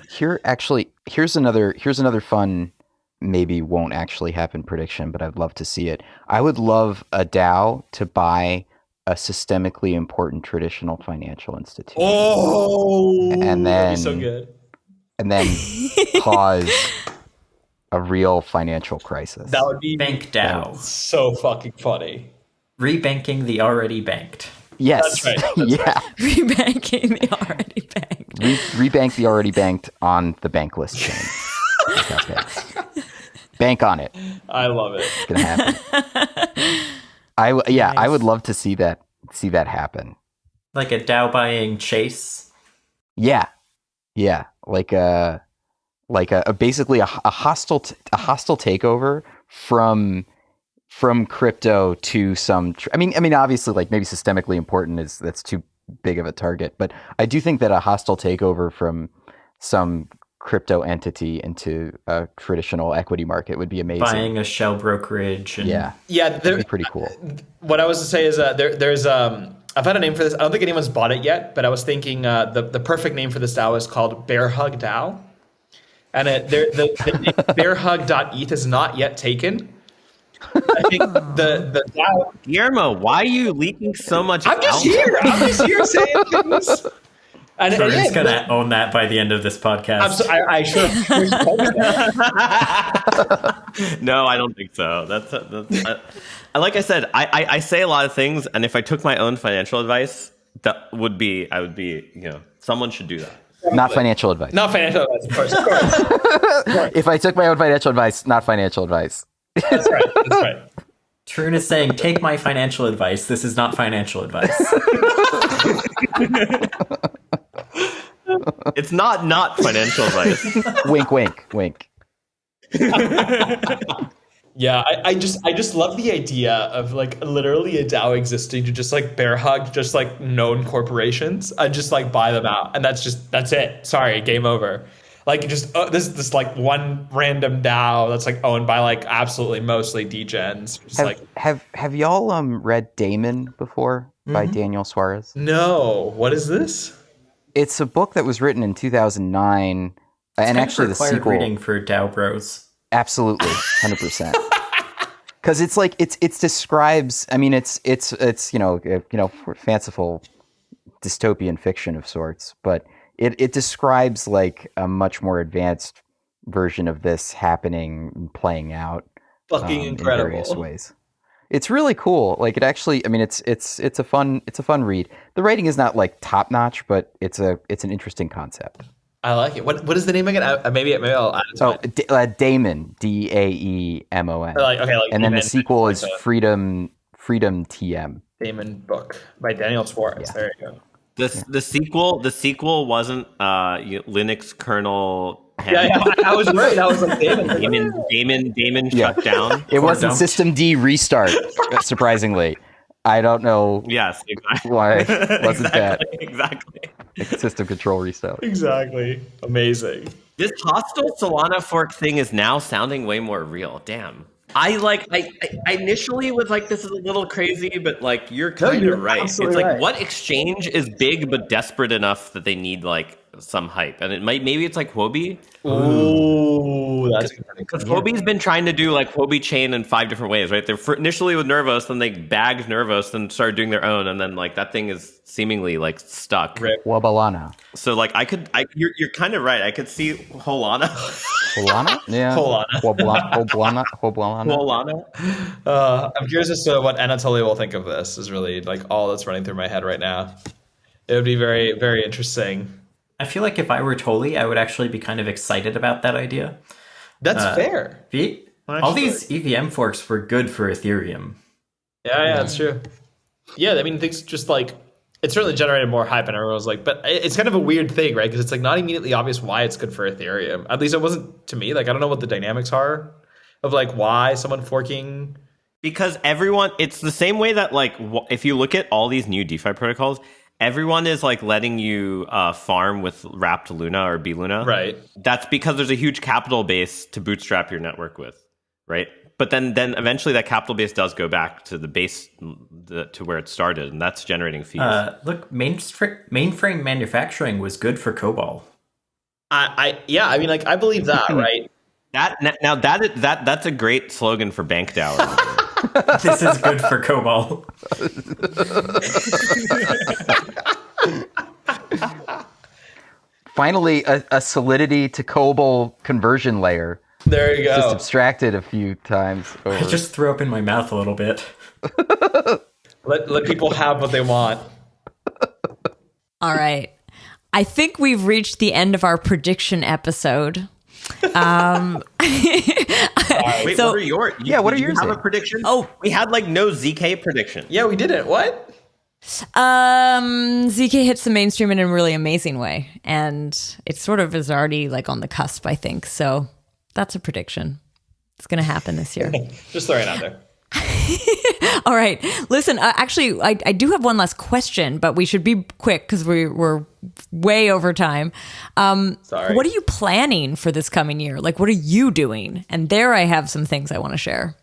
Here's another fun, maybe won't actually happen prediction, but I'd love to see it. I would love a DAO to buy a systemically important traditional financial institution. Oh, and that'd then be so good. And then cause a real financial crisis. That would be Bank DAO. so fucking funny. Rebanking the already banked. Yes. That's right. Yeah. Rebanking the already banked. Rebank the already banked on the bankless chain. That's how it banks. Bank on it. I love it. It's gonna happen. I would love to see that happen. Like a DAO buying Chase. Yeah. Like basically a hostile takeover from crypto to some. I mean, obviously, like maybe systemically important that's too big of a target, but I do think that a hostile takeover from some crypto entity into a traditional equity market would be amazing. Buying a shell brokerage. And yeah, that'd be pretty cool. What I was to say is there's I've had a name for this. I don't think anyone's bought it yet, but I was thinking the perfect name for this DAO is called Bear Hug DAO, and the bearhug.eth is not yet taken. I think the DAO. Guillermo, why are you leaking so much? I'm just here saying things. And Tarun's gonna own that by the end of this podcast. I should have. No, I don't think so. Like I said, I say a lot of things, and if I took my own financial advice, I would be, someone should do that. Not financial advice. Not financial advice, of course. If I took my own financial advice, not financial advice. That's right. Tarun is saying, take my financial advice. This is not financial advice. It's not financial advice. Wink, wink, wink. Yeah, I just love the idea of like literally a DAO existing to just like bear hug just like known corporations and just like buy them out, and that's it. Sorry, game over. Like just this like one random DAO that's like owned by like absolutely mostly degens. Have y'all read Damon before by Daniel Suarez? No, what is this? It's a book that was written in 2009, and actually the sequel. Reading for DAO bros. Absolutely, 100%. Because it's like it describes. I mean, it's fanciful dystopian fiction of sorts, but it describes like a much more advanced version of this happening and playing out. Fucking incredible. In various ways. It's really cool. Like it actually. I mean, it's a fun read. The writing is not like top notch, but it's an interesting concept. I like it. What is the name again? Maybe I'll add it to mine. Damon, Daemon. Like and then the Damon, sequel is like Freedom TM. Damon book by Daniel Suarez. Yeah. There you go. The sequel wasn't Linux kernel. Yeah, I was right. I was like Damon shut down. It wasn't System D restart. Surprisingly, I don't know. Yes, exactly. Why wasn't that exactly? System control restart? Exactly. Amazing. This hostile Solana fork thing is now sounding way more real. Damn. I initially was like, this is a little crazy, but like you're kind of right. It's like right. What exchange is big but desperate enough that they need like some hype? And maybe it's like Huobi. Ooh, that's because Huobi's been trying to do like Huobi chain in 5 different ways, right? They're initially with Nervos, then they bagged Nervos, then started doing their own, and then like that thing is seemingly like stuck. Wabalana. So like you're kind of right. I could see Holana. Holana? Yeah. Holana. I'm curious as to what Anatoly will think of this. Is really like all that's running through my head right now. It would be very, very interesting. I feel like if I were Toli, I would actually be kind of excited about that idea. That's fair. All these EVM forks were good for Ethereum. Yeah, that's true. Yeah, I mean, things just like it certainly generated more hype, and everyone was like, but it's kind of a weird thing, right? Because it's like not immediately obvious why it's good for Ethereum. At least it wasn't to me. Like I don't know what the dynamics are of like why someone forking. Because it's the same way that like if you look at all these new DeFi protocols, everyone is like letting you farm with wrapped Luna or B Luna. Right. That's because there's a huge capital base to bootstrap your network with, right? But then eventually that capital base does go back to the base to where it started, and that's generating fees. Look, mainframe manufacturing was good for COBOL. I mean, like I believe that, right? That's a great slogan for Bank DAO. This is good for COBOL. Finally, a Solidity to COBOL conversion layer. There you go. Just abstracted a few times. I just threw up in my mouth a little bit. Let people have what they want. All right. I think we've reached the end of our prediction episode. Wait, So- what are yours? What are Did you yours? have a prediction? Oh. We had like no ZK prediction. Yeah, we did it. What? ZK hits the mainstream in a really amazing way, and it sort of is already like on the cusp, I think. So that's a prediction. It's going to happen this year. Just throwing it out there. All right. Listen, actually, I do have one last question, but we should be quick because we're way over time. Sorry. What are you planning for this coming year? Like, what are you doing? And there I have some things I want to share.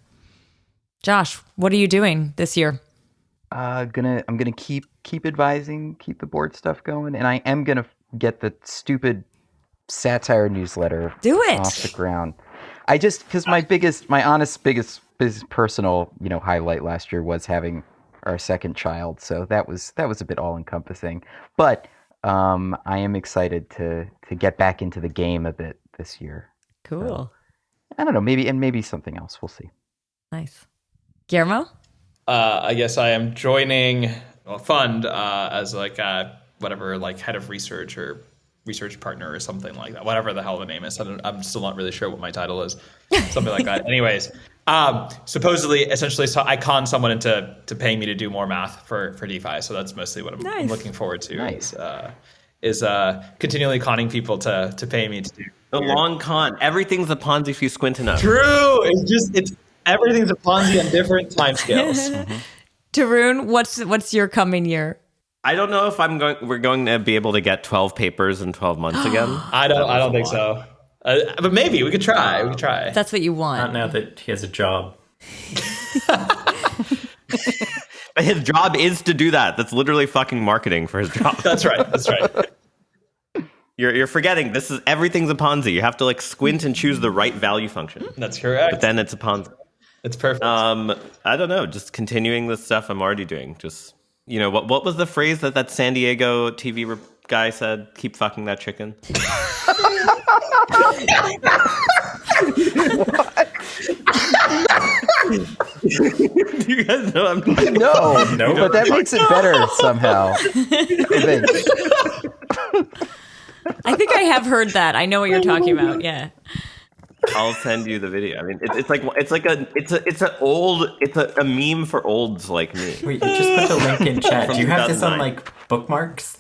Josh, what are you doing this year? I'm gonna keep advising, keep the board stuff going, and I am gonna get the stupid satire newsletter Do it. off the ground. I just because my biggest personal highlight last year was having our second child, so that was a bit all encompassing. But I am excited to get back into the game a bit this year. Cool. So, I don't know, maybe something else. We'll see. Nice. Guillermo? I guess I am joining a fund as like whatever, like head of research or research partner or something like that. Whatever the hell the name is. I'm still not really sure what my title is. Something like that. Anyways, supposedly, essentially, so I con someone into paying me to do more math for DeFi. So that's mostly what I'm looking forward to. Nice. Is continually conning people to pay me to do. The long con. Everything's a Ponzi if you squint enough. True. It's everything's a Ponzi on different timescales. Tarun, what's your coming year? I don't know if we're going to be able to get 12 papers in 12 months again. I don't think so. But maybe we could try. That's what you want. Not now that he has a job. His job is to do that. That's literally fucking marketing for his job. That's right. You're forgetting everything's a Ponzi. You have to like squint and choose the right value function. That's correct. But then it's a Ponzi. It's perfect. I don't know. Just continuing the stuff I'm already doing. Just what was the phrase that San Diego TV guy said? Keep fucking that chicken. Do you guys know I'm talking about? No, but that makes it better somehow. I think. I think I have heard that. I know what you're talking about. Yeah. I'll send you the video. I mean, it's a meme for olds like me. Wait, you just put the link in chat. From Do you have this on 2009. like bookmarks?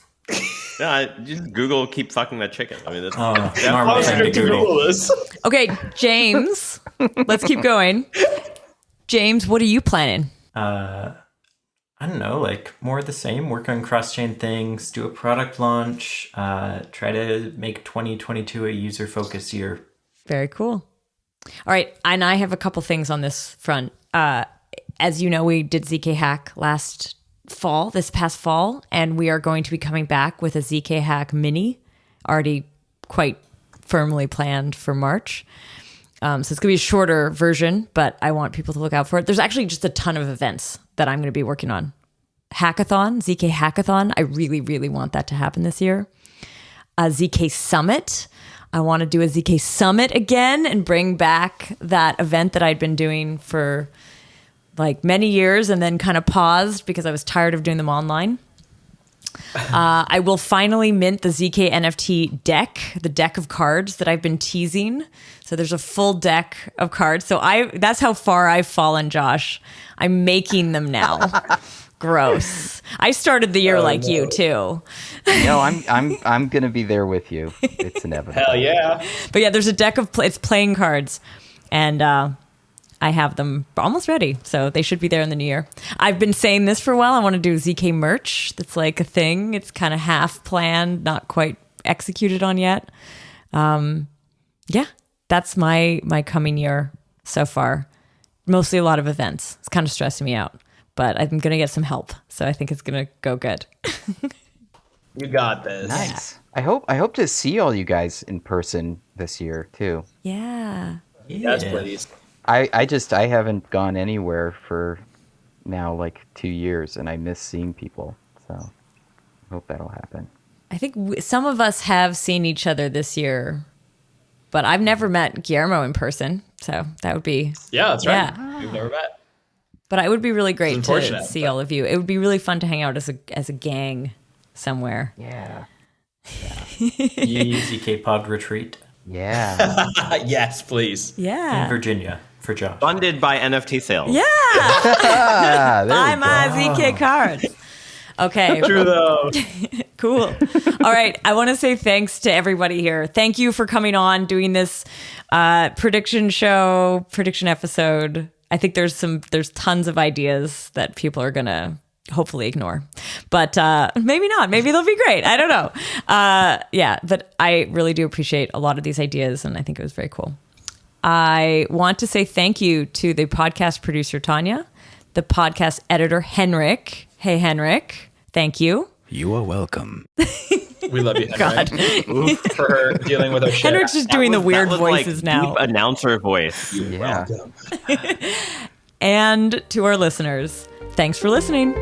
No, just Google "keep fucking that chicken." I mean, that's Oh, I normal was thing going to to Google. Google this. Okay, James. Let's keep going. James, what are you planning? I don't know, like more of the same. Work on cross-chain things, do a product launch, try to make 2022 a user-focused year. Very cool. All right, and I have a couple things on this front. As you know, we did ZK Hack this past fall, and we are going to be coming back with a ZK Hack Mini, already quite firmly planned for March. So it's going to be a shorter version, but I want people to look out for it. There's actually just a ton of events that I'm going to be working on. Hackathon, ZK Hackathon. I really, really want that to happen this year. A ZK Summit. I want to do a ZK Summit again and bring back that event that I'd been doing for like many years and then kind of paused because I was tired of doing them online. I will finally mint the ZK NFT deck, the deck of cards that I've been teasing. So there's a full deck of cards. So that's how far I've fallen, Josh. I'm making them now. Gross. I started the year like you too. No, I'm gonna be there with you. It's inevitable. Hell yeah. But yeah, there's a deck of it's playing cards, and I have them almost ready, so they should be there in the new year. I've been saying this for a while. I want to do ZK merch. That's like a thing. It's kind of half planned, not quite executed on yet. Yeah, that's my coming year so far. Mostly a lot of events. It's kind of stressing me out, but I'm gonna get some help, so I think it's gonna go good. You got this. Nice. I hope to see all you guys in person this year too. Yeah. Yes, please. I haven't gone anywhere for now like 2 years, and I miss seeing people. So I hope that'll happen. I think some of us have seen each other this year, but I've never met Guillermo in person, so that would be Yeah, that's right. Yeah. We've never met. But it would be really great It's to unfortunate, see but- all of you. It would be really fun to hang out as a gang somewhere. Yeah. ZK Pod Retreat Yeah. Yes, please. in Yeah. Virginia for Josh. Funded by NFT sales. Yeah. Ah, there Buy we my go. ZK cards. Okay. True though. Cool. All right. I want to say thanks to everybody here. Thank you for coming on, doing this prediction episode. I think there's tons of ideas that people are going to hopefully ignore, but maybe not. Maybe they'll be great. I don't know. Yeah, but I really do appreciate a lot of these ideas, and I think it was very cool. I want to say thank you to the podcast producer, Tanya, the podcast editor, Henrik. Hey, Henrik. Thank you. You are welcome. We love you, Henrik. God. Oof, for dealing with our shit. Henrik's just doing the weird voices like now. Deep announcer voice. Yeah. And to our listeners, thanks for listening.